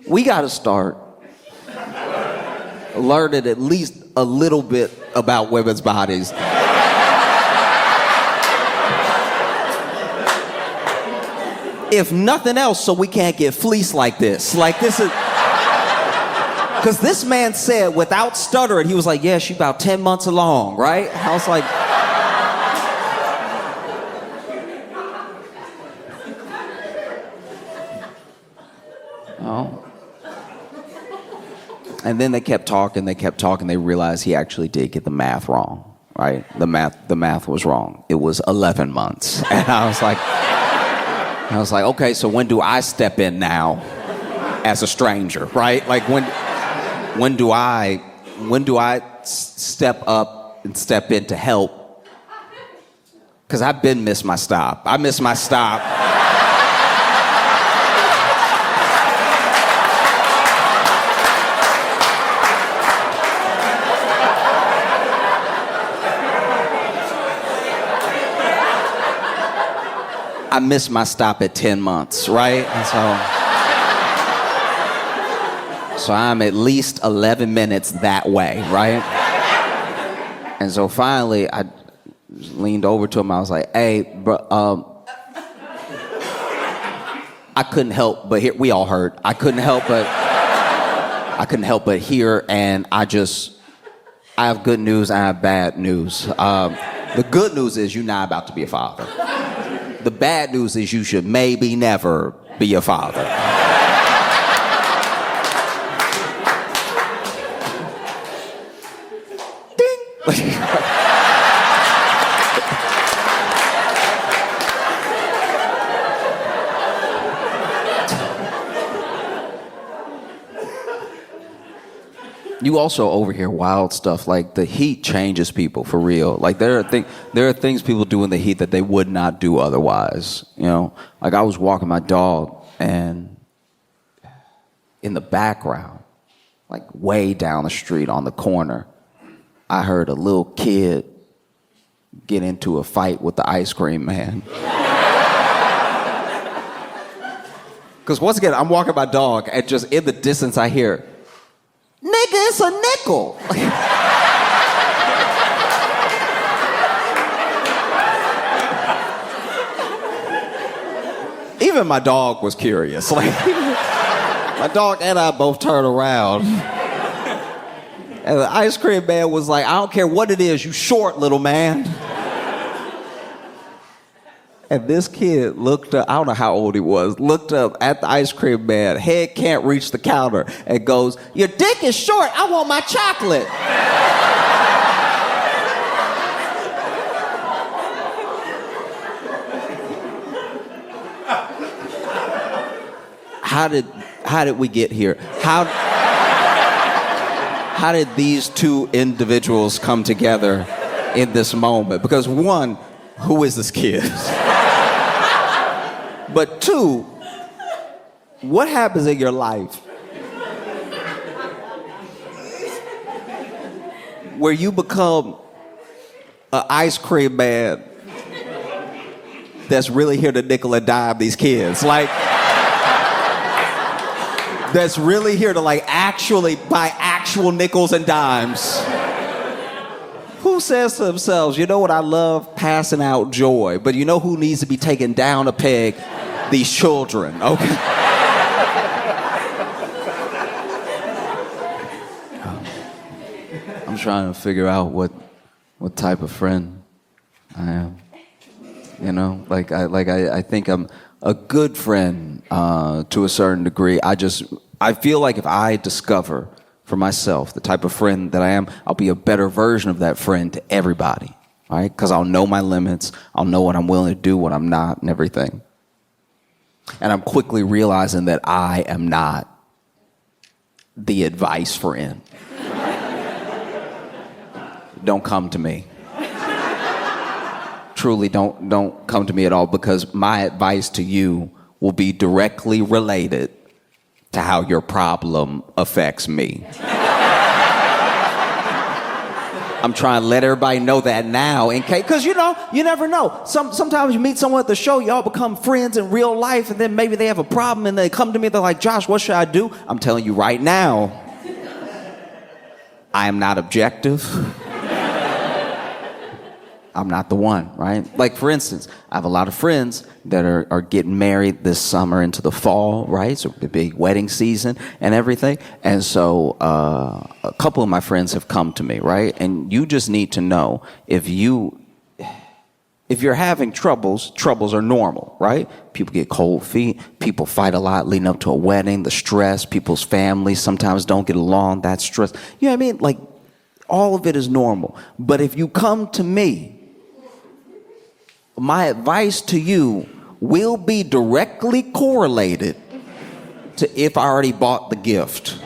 we got to start learning at least a little bit about women's bodies. If nothing else, so we can't get fleeced like this. Like, this is... Because this man said, without stuttering, he was like, yeah, she's about 10 months along, right? I was like... oh. And then they kept talking, they realized he actually did get the math wrong, right? The math was wrong. It was 11 months. And I was like, okay, so when do I step in now as a stranger, right? Like, when do I step up and step in to help? Because I've been missed my stop. I missed my stop. I missed my stop at 10 months, right? And so So I'm at least 11 minutes that way, right? And so finally, I leaned over to him. I was like, hey, bro, I couldn't help but hear, we all heard. I couldn't help but hear, and I have good news and I have bad news. The good news is you're not about to be a father. The bad news is you should maybe never be a father. Ding! You also overhear wild stuff, like the heat changes people for real. Like there are things people do in the heat that they would not do otherwise. You know, like I was walking my dog, and in the background, like way down the street on the corner, I heard a little kid get into a fight with the ice cream man. Because once again, I'm walking my dog, and just in the distance I hear, nigga, it's a nickel. Even my dog was curious. Like, my dog and I both turned around. And the ice cream man was like, I don't care what it is, you short, little man. And this kid looked up, I don't know how old he was, looked up at the ice cream man, head can't reach the counter, and goes, your dick is short, I want my chocolate. How did we get here? How did these two individuals come together in this moment? Because one, who is this kid? But two, what happens in your life where you become an ice cream man that's really here to nickel and dime these kids? Like, that's really here to like actually buy actual nickels and dimes. Who says to themselves, you know what, I love passing out joy, but you know who needs to be taken down a peg? These children, okay? I'm trying to figure out what type of friend I am. You know, I think I'm a good friend to a certain degree. I feel like if I discover for myself the type of friend that I am, I'll be a better version of that friend to everybody, right? Because I'll know my limits, I'll know what I'm willing to do, what I'm not, and everything. And I'm quickly realizing that I am not the advice friend. Don't come to me. Truly, don't come to me at all, because my advice to you will be directly related to how your problem affects me. I'm trying to let everybody know that now, in case, because you know, you never know. Sometimes you meet someone at the show, y'all become friends in real life, and then maybe they have a problem and they come to me, they're like, Josh, what should I do? I'm telling you right now, I am not objective. I'm not the one, right? Like, for instance, I have a lot of friends that are getting married this summer into the fall, right? So the big wedding season and everything. And so a couple of my friends have come to me, right? And you just need to know, if you're having troubles are normal, right? People get cold feet. People fight a lot leading up to a wedding. The stress, people's families sometimes don't get along. That stress. You know what I mean? Like, all of it is normal. But if you come to me, my advice to you will be directly correlated to if I already bought the gift.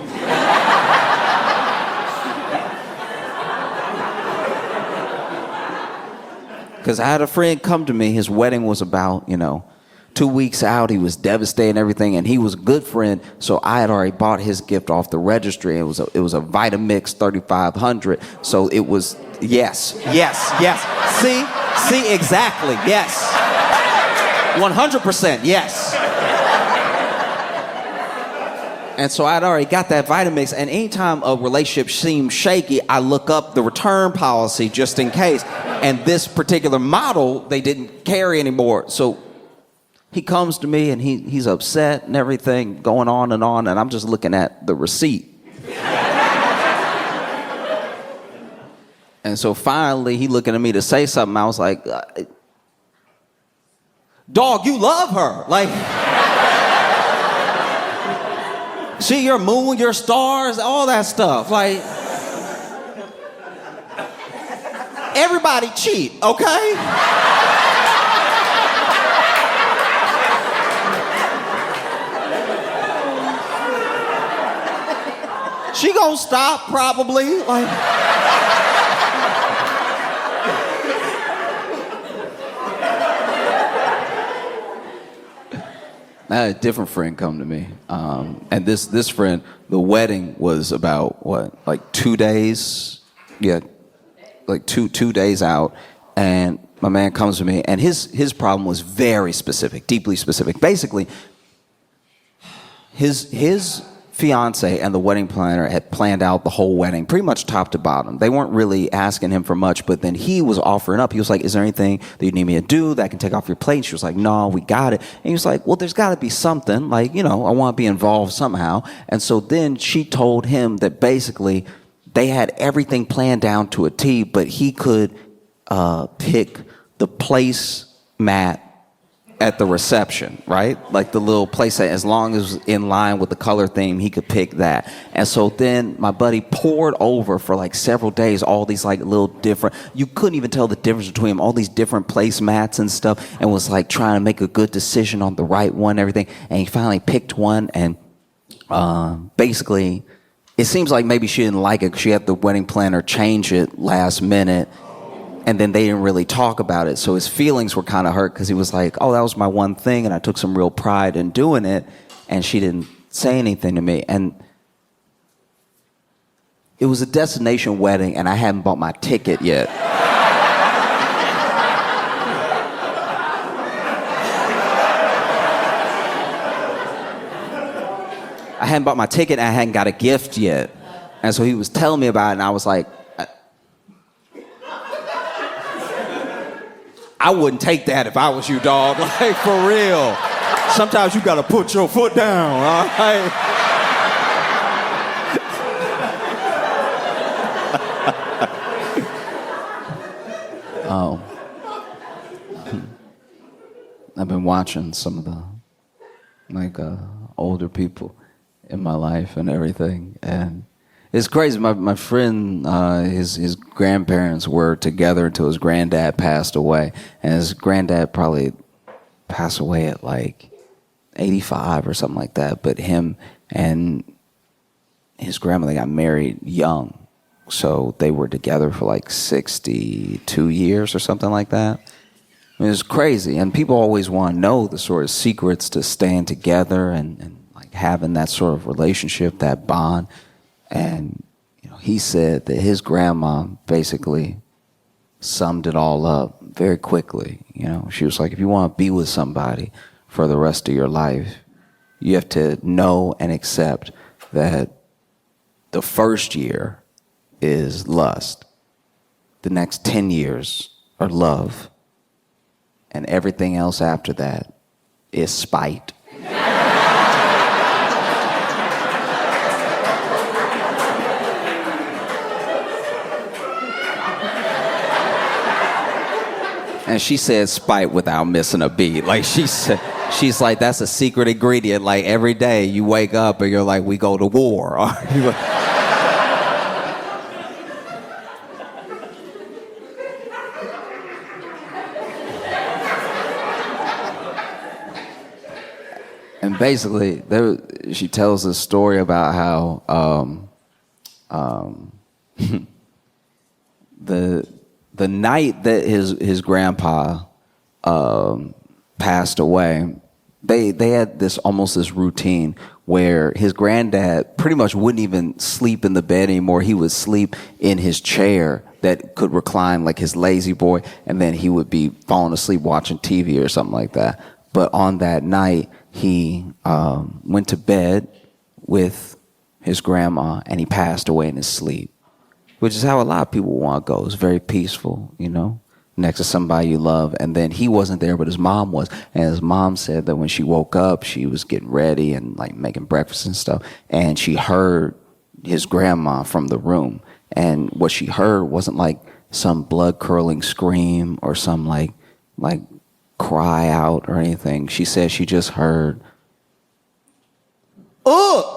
Because I had a friend come to me, his wedding was about, 2 weeks out, he was devastated and everything, and he was a good friend, so I had already bought his gift off the registry. It was a Vitamix 3500, so it was, yes. See, exactly, yes. 100%, yes. And so I'd already got that Vitamix, and anytime a relationship seems shaky, I look up the return policy just in case. And this particular model, they didn't carry anymore. So he comes to me, and he's upset and everything, going on, and I'm just looking at the receipt. And so finally, he looking at me to say something. I was like, dog, you love her. Like... She, your moon, your stars, all that stuff. Like, everybody cheat, okay? She gonna stop probably. Like, I had a different friend come to me, and this friend, the wedding was about like 2 days, like two days out, and my man comes to me, and his problem was very specific, deeply specific. Basically, his fiance and the wedding planner had planned out the whole wedding, pretty much top to bottom. They weren't really asking him for much, but then he was offering up. He was like, is there anything that you need me to do that I can take off your plate? And she was like, no, we got it. And he was like, well, there's got to be something. Like, I want to be involved somehow. And so then she told him that basically they had everything planned down to a T, but he could pick the placemat at the reception, right? Like the little place that, as long as it was in line with the color theme, he could pick that. And so then my buddy poured over for like several days all these like little different, you couldn't even tell the difference between them, all these different placemats and stuff, and was like trying to make a good decision on the right one and everything. And he finally picked one, and basically it seems like maybe she didn't like it because she had the wedding planner change it last minute. And then they didn't really talk about it. So his feelings were kind of hurt because he was like, oh, that was my one thing, and I took some real pride in doing it, and she didn't say anything to me. And it was a destination wedding, and I hadn't bought my ticket yet. I hadn't bought my ticket, and I hadn't got a gift yet. And so he was telling me about it, and I was like, I wouldn't take that if I was you, dog. Like, for real. Sometimes you gotta put your foot down, all right? I've been watching some of the older people in my life and everything, and it's crazy. My friend, his grandparents were together until his granddad passed away. And his granddad probably passed away at like 85 or something like that. But him and his grandmother got married young. So they were together for like 62 years or something like that. It was crazy. And people always want to know the sort of secrets to staying together and like having that sort of relationship, that bond. And he said that his grandma basically summed it all up very quickly. She was like, if you want to be with somebody for the rest of your life, you have to know and accept that the first year is lust. The next 10 years are love. And everything else after that is spite. And she said spite without missing a beat. Like she's like, that's a secret ingredient. Like every day you wake up and you're like, we go to war. And basically, she tells this story about how the night that his grandpa passed away, they had this routine where his granddad pretty much wouldn't even sleep in the bed anymore. He would sleep in his chair that could recline like his lazy boy, and then he would be falling asleep watching TV or something like that. But on that night, he went to bed with his grandma, and he passed away in his sleep, which is how a lot of people want to go. It's very peaceful, you know, next to somebody you love. And then he wasn't there, but his mom was. And his mom said that when she woke up, she was getting ready and like making breakfast and stuff. And she heard his grandma from the room. And what she heard wasn't like some blood curdling scream or some like cry out or anything. She said she just heard, "Oh!"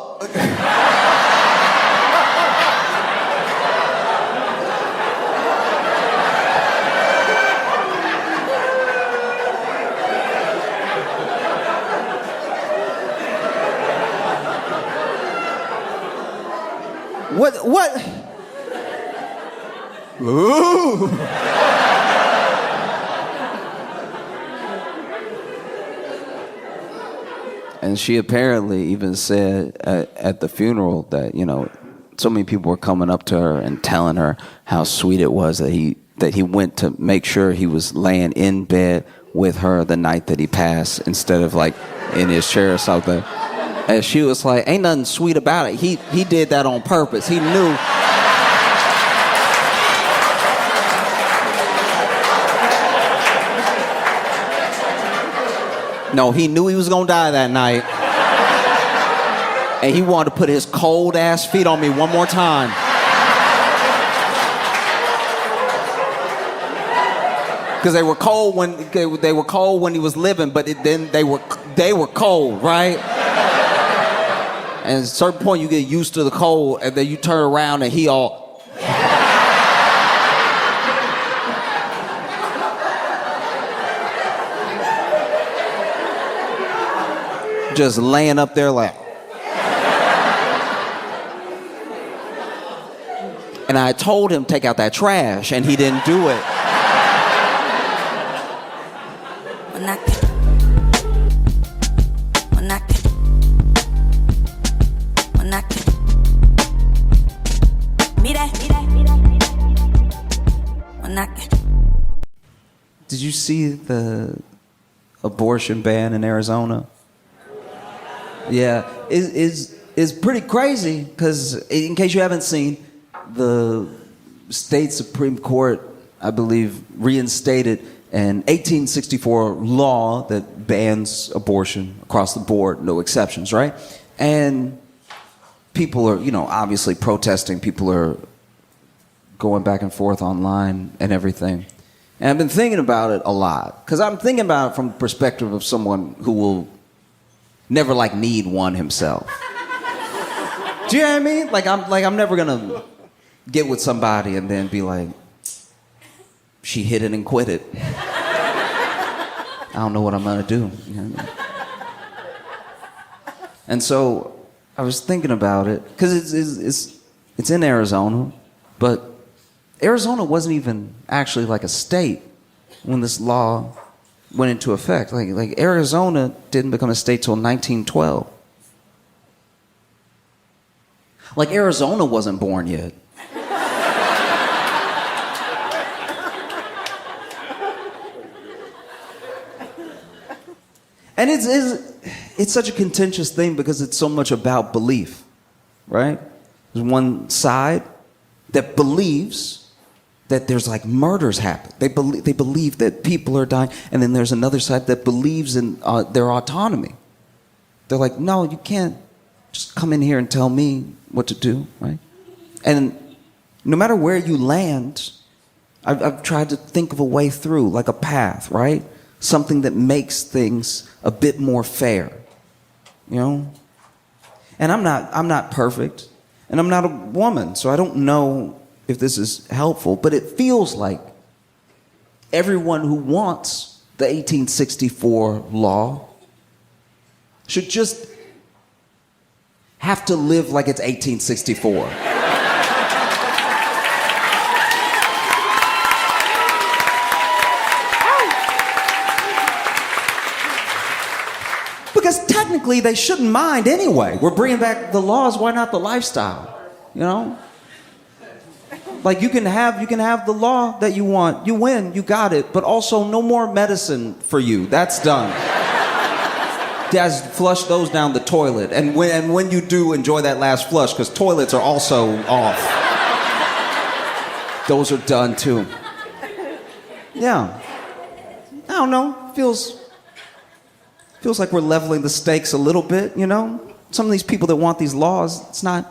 What? Ooh. And she apparently even said at the funeral that, you know, so many people were coming up to her and telling her how sweet it was that he went to make sure he was laying in bed with her the night that he passed instead of like in his chair or something. And she was like, ain't nothing sweet about it. He did that on purpose. He knew. No, he knew he was gonna die that night. And he wanted to put his cold ass feet on me one more time. Because they were cold when he was living, but then they were cold, right? And at a certain point you get used to the cold, and then you turn around and he all just laying up there like. And I told him take out that trash, and he didn't do it. Did you see the abortion ban in Arizona? Yeah, it's pretty crazy because, in case you haven't seen, the state Supreme Court, I believe, reinstated an 1864 law that bans abortion across the board, no exceptions, right? And people are, you know, obviously protesting. People are going back and forth online and everything. And I've been thinking about it a lot because I'm thinking about it from the perspective of someone who will never like need one himself. Do you know what I mean? Like I'm never gonna get with somebody and then be like, she hit it and quit it. I don't know what I'm gonna do. You know what I mean? And so I was thinking about it because it's in Arizona, but Arizona wasn't even actually like a state when this law went into effect. Like Arizona didn't become a state till 1912. Like Arizona wasn't born yet. And it's such a contentious thing because it's so much about belief, right? There's one side that believes that there's like murders happen. They believe that people are dying. And then there's another side that believes in their autonomy. They're like, no, you can't just come in here and tell me what to do, right? And no matter where you land, I've tried to think of a way through, like a path, right? Something that makes things a bit more fair, you know? And I'm not perfect, and I'm not a woman, so I don't know if this is helpful, but it feels like everyone who wants the 1864 law should just have to live like it's 1864. Because technically they shouldn't mind anyway. We're bringing back the laws, why not the lifestyle? You know? Like you can have the law that you want. You win, you got it, but also no more medicine for you. That's done. Just flush those down the toilet. And when you do, enjoy that last flush, because toilets are also off. Those are done too. Yeah. I don't know. Feels like we're leveling the stakes a little bit, you know? Some of these people that want these laws, it's not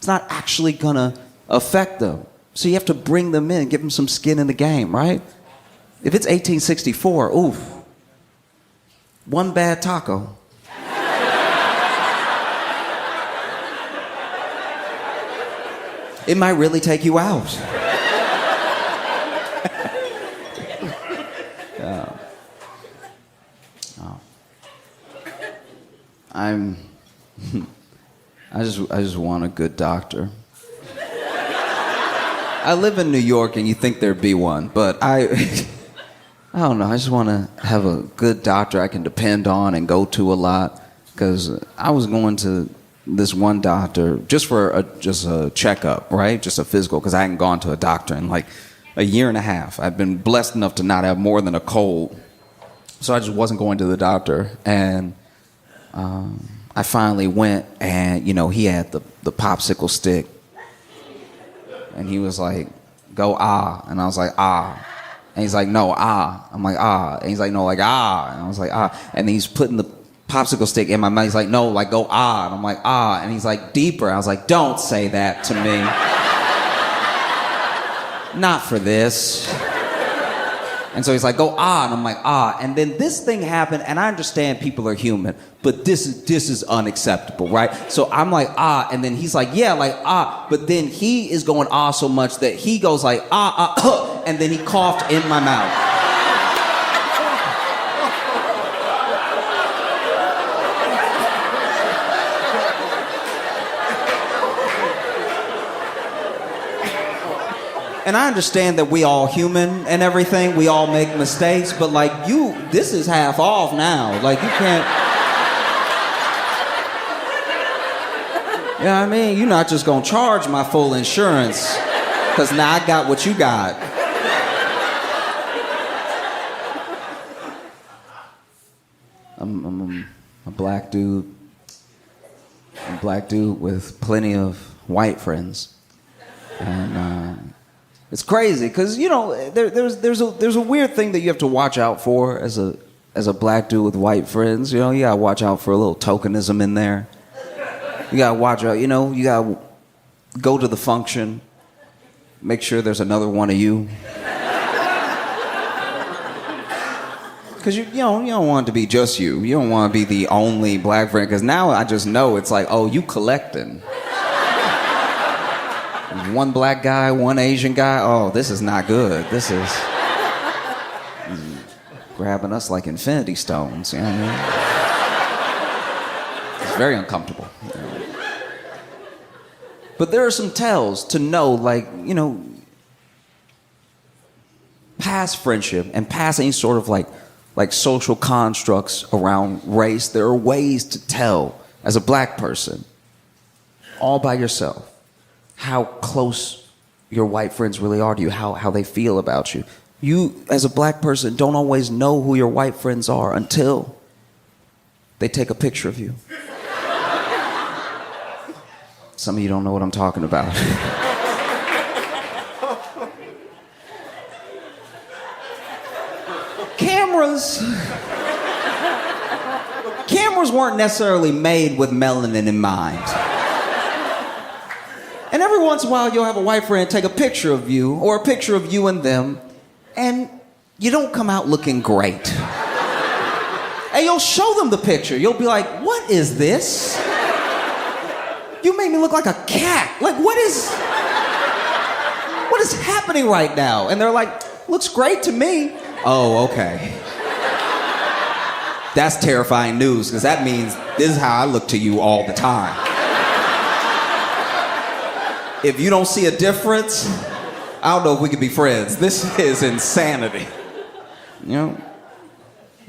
actually gonna affect them. So you have to bring them in, give them some skin in the game, right? If it's 1864, oof. One bad taco. It might really take you out. I just want a good doctor. I live in New York and you think there'd be one, but I don't know, I just want to have a good doctor I can depend on and go to a lot, because I was going to this one doctor just for a checkup, right? Just a physical, because I hadn't gone to a doctor in like a year and a half. I've been blessed enough to not have more than a cold. So I just wasn't going to the doctor, and I finally went, and, you know, he had the popsicle stick. And he was like, go ah. And I was like, ah. And he's like, no, ah. I'm like, ah. And he's like, no, like, ah. And I was like, ah. And he's putting the popsicle stick in my mouth. He's like, no, like, go ah. And I'm like, ah. And he's like, deeper. I was like, don't say that to me. Not for this. And so he's like, go ah, and I'm like, ah. And then this thing happened, and I understand people are human, but this is unacceptable, right? So I'm like, ah, and then he's like, yeah, like, ah. But then he is going ah so much that he goes like, ah, and then he coughed in my mouth. And I understand that we all human and everything, we all make mistakes, but like this is half off now. Like you can't. You know what I mean? You're not just gonna charge my full insurance, because now I got what you got. I'm a black dude. I'm a black dude with plenty of white friends. And it's crazy, because, you know, there's a weird thing that you have to watch out for as a black dude with white friends. You know, you gotta watch out for a little tokenism in there. You gotta watch out, you know, you gotta go to the function, make sure there's another one of you. Because you don't want it to be just you. You don't want to be the only black friend, because now I just know it's like, oh, you collecting. One black guy, one Asian guy. Oh, this is not good. This is grabbing us like infinity stones. You know what I mean? It's very uncomfortable. You know? But there are some tells to know, like, you know, past friendship and past any sort of like social constructs around race. There are ways to tell as a black person, all by yourself, how close your white friends really are to you, how they feel about you. You, as a black person, don't always know who your white friends are until they take a picture of you. Some of you don't know what I'm talking about. Cameras weren't necessarily made with melanin in mind. And every once in a while, you'll have a white friend take a picture of you, or a picture of you and them, and you don't come out looking great. And you'll show them the picture. You'll be like, what is this? You made me look like a cat. Like, what is happening right now? And they're like, looks great to me. Oh, okay. That's terrifying news, because that means this is how I look to you all the time. If you don't see a difference, I don't know if we could be friends. This is insanity. You know,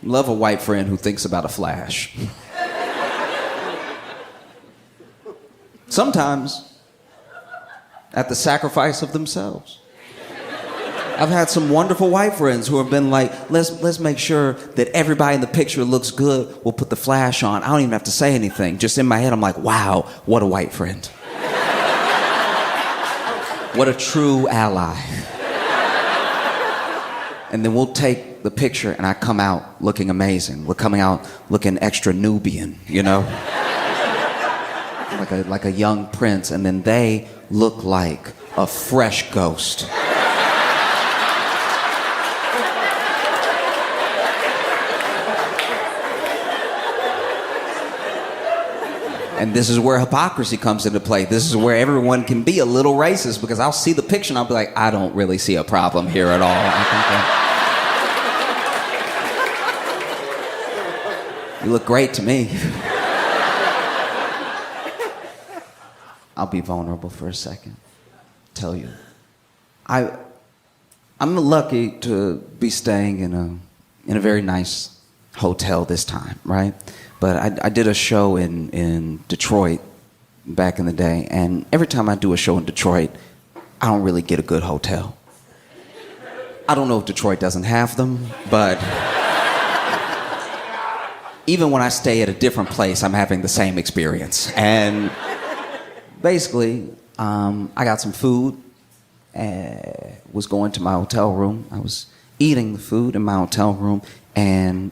love a white friend who thinks about a flash. Sometimes at the sacrifice of themselves. I've had some wonderful white friends who have been like, let's make sure that everybody in the picture looks good. We'll put the flash on. I don't even have to say anything. Just in my head, I'm like, wow, what a white friend. What a true ally. And then we'll take the picture and I come out looking amazing. We're coming out looking extra Nubian, you know? Like a young prince, and then they look like a fresh ghost. And this is where hypocrisy comes into play. This is where everyone can be a little racist, because I'll see the picture and I'll be like, I don't really see a problem here at all. You look great to me. I'll be vulnerable for a second. Tell you. I'm lucky to be staying in a very nice hotel this time, right? But I did a show in Detroit back in the day, and every time I do a show in Detroit, I don't really get a good hotel. I don't know if Detroit doesn't have them, but even when I stay at a different place, I'm having the same experience. And basically, I got some food, was going to my hotel room. I was eating the food in my hotel room, and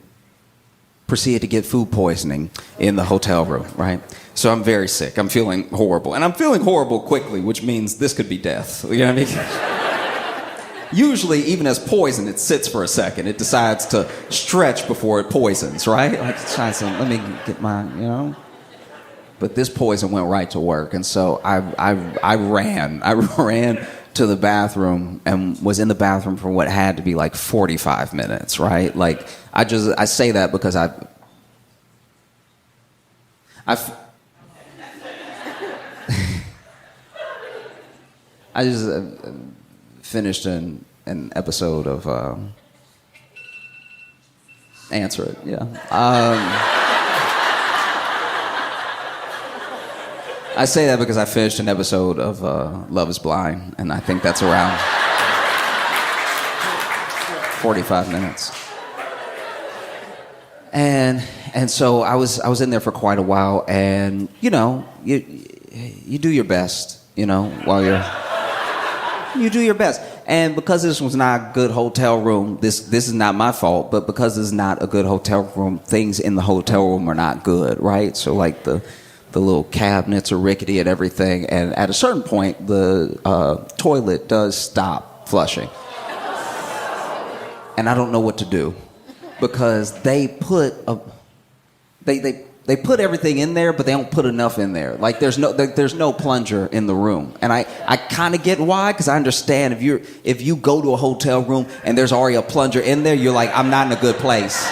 proceeded to get food poisoning in the hotel room, right? So I'm very sick. I'm feeling horrible. And I'm feeling horrible quickly, which means this could be death. You know what I mean? Usually, even as poison, it sits for a second. It decides to stretch before it poisons, right? Like, let me get my, you know? But this poison went right to work. And so I ran to the bathroom and was in the bathroom for what had to be like 45 minutes, right? Like, I say that because I just finished an episode of Answer It, yeah. I say that because I finished an episode of Love is Blind, and I think that's around 45 minutes. And so I was in there for quite a while, and you know, you do your best, you know, while you do your best. And because this was not a good hotel room, this is not my fault, but because this is not a good hotel room, things in the hotel room are not good, right? So like the little cabinets are rickety and everything, and at a certain point, the toilet does stop flushing. And I don't know what to do, because they put they put everything in there, but they don't put enough in there. Like there's no plunger in the room, and I kind of get why, because I understand if you go to a hotel room and there's already a plunger in there, you're like, I'm not in a good place.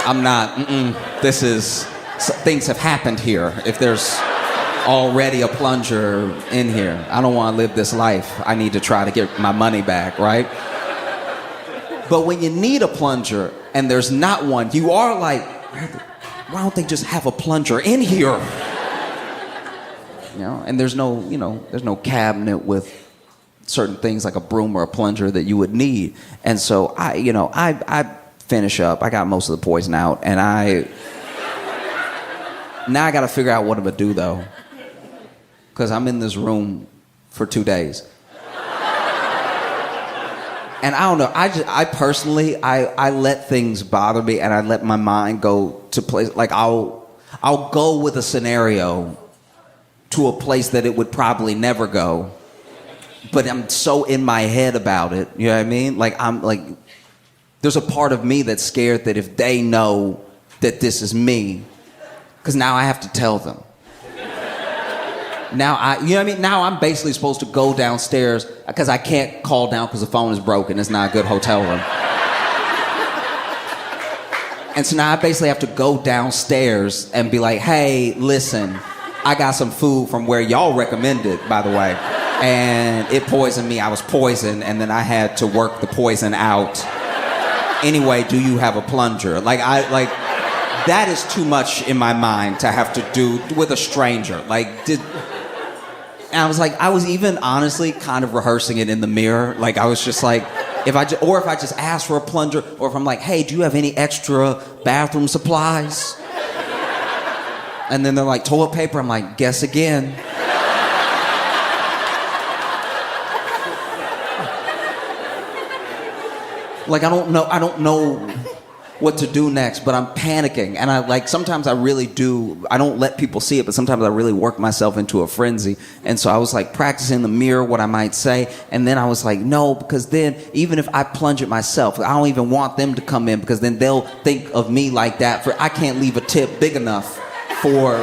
I'm not. Things have happened here. If there's already a plunger in here, I don't want to live this life. I need to try to get my money back, right? But when you need a plunger and there's not one, you are like, why don't they just have a plunger in here? You know, and there's no cabinet with certain things like a broom or a plunger that you would need. And so I finish up. I got most of the poison out, and now I got to figure out what I'm gonna do though, because I'm in this room for 2 days. And I don't know, I personally let things bother me, and I let my mind go to place, like I'll go with a scenario to a place that it would probably never go, but I'm so in my head about it, you know what I mean? Like there's a part of me that's scared that if they know that this is me, because now I have to tell them. Now you know what I mean? Now I'm basically supposed to go downstairs, because I can't call down because the phone is broken. It's not a good hotel room. And so now I basically have to go downstairs and be like, hey, listen, I got some food from where y'all recommended, by the way, and it poisoned me. I was poisoned, and then I had to work the poison out. Anyway, do you have a plunger? That is too much in my mind to have to do with a stranger. And I was even honestly kind of rehearsing it in the mirror. Like, I was just like, if I just ask for a plunger, or if I'm like, hey, do you have any extra bathroom supplies? And then they're like, toilet paper. I'm like, guess again. Like, I don't know what to do next, but I'm panicking. And sometimes I really do, I don't let people see it, but sometimes I really work myself into a frenzy. And so I was like practicing in the mirror what I might say. And then I was like, no, because then even if I plunge it myself, I don't even want them to come in, because then they'll think of me like that. I can't leave a tip big enough for...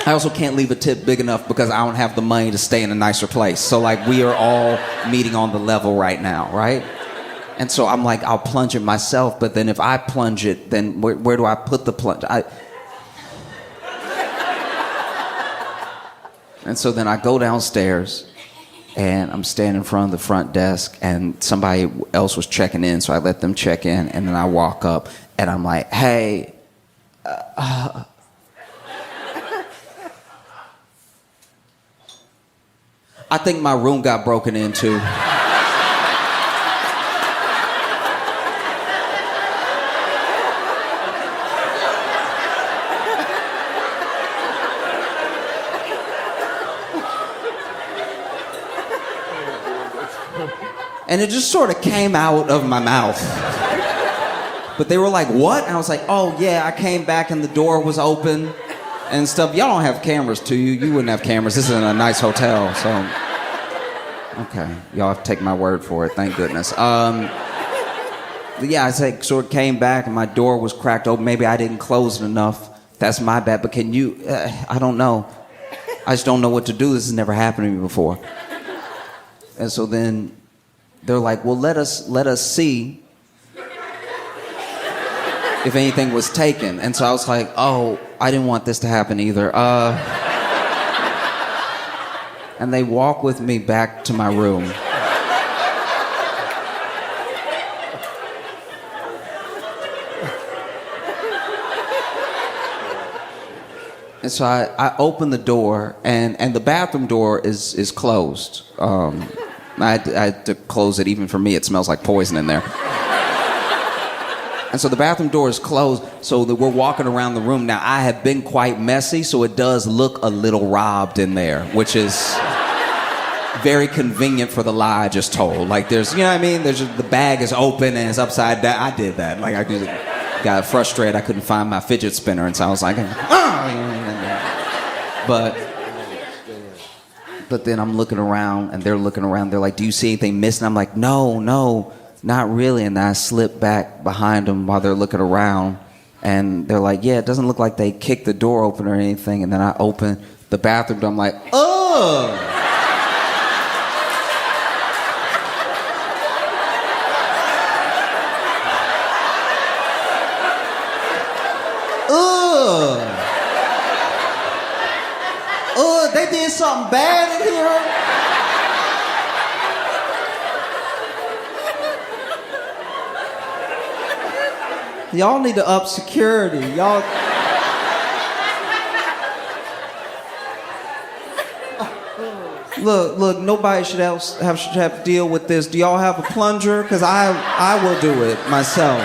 I also can't leave a tip big enough because I don't have the money to stay in a nicer place. So like, we are all meeting on the level right now, right? And so I'm like, I'll plunge it myself, but then if I plunge it, then where do I put the plunge? And so then I go downstairs, and I'm standing in front of the front desk, and somebody else was checking in, so I let them check in, and then I walk up, and I'm like, hey, I think my room got broken into. And it just sort of came out of my mouth. But they were like, what? And I was like, oh yeah, I came back and the door was open and stuff. Y'all don't have cameras, do you? You wouldn't have cameras. This is in a nice hotel, so... Okay, y'all have to take my word for it, thank goodness. Yeah, I sort of came back and my door was cracked open. Maybe I didn't close it enough. That's my bad, but can you... I don't know. I just don't know what to do. This has never happened to me before. And so then they're like, well, let us see if anything was taken. And so I was like, oh, I didn't want this to happen either. And they walk with me back to my room. And so I open the door, and the bathroom door is closed. I had to close it. Even for me, it smells like poison in there. And so the bathroom door is closed, so that we're walking around the room. Now, I have been quite messy, so it does look a little robbed in there, which is very convenient for the lie I just told. Like, there's, you know what I mean? There's just, the bag is open and it's upside down. I did that. Like, I just got frustrated. I couldn't find my fidget spinner, and so I was like, But then I'm looking around, and they're looking around. They're like, do you see anything missing? I'm like, no, not really. And I slip back behind them while they're looking around. And they're like, yeah, it doesn't look like they kicked the door open or anything. And then I open the bathroom door. I'm like, ugh! Ugh! They did something bad in here. Y'all need to up security. Y'all. Look. Nobody should have to deal with this. Do y'all have a plunger? Because I will do it myself.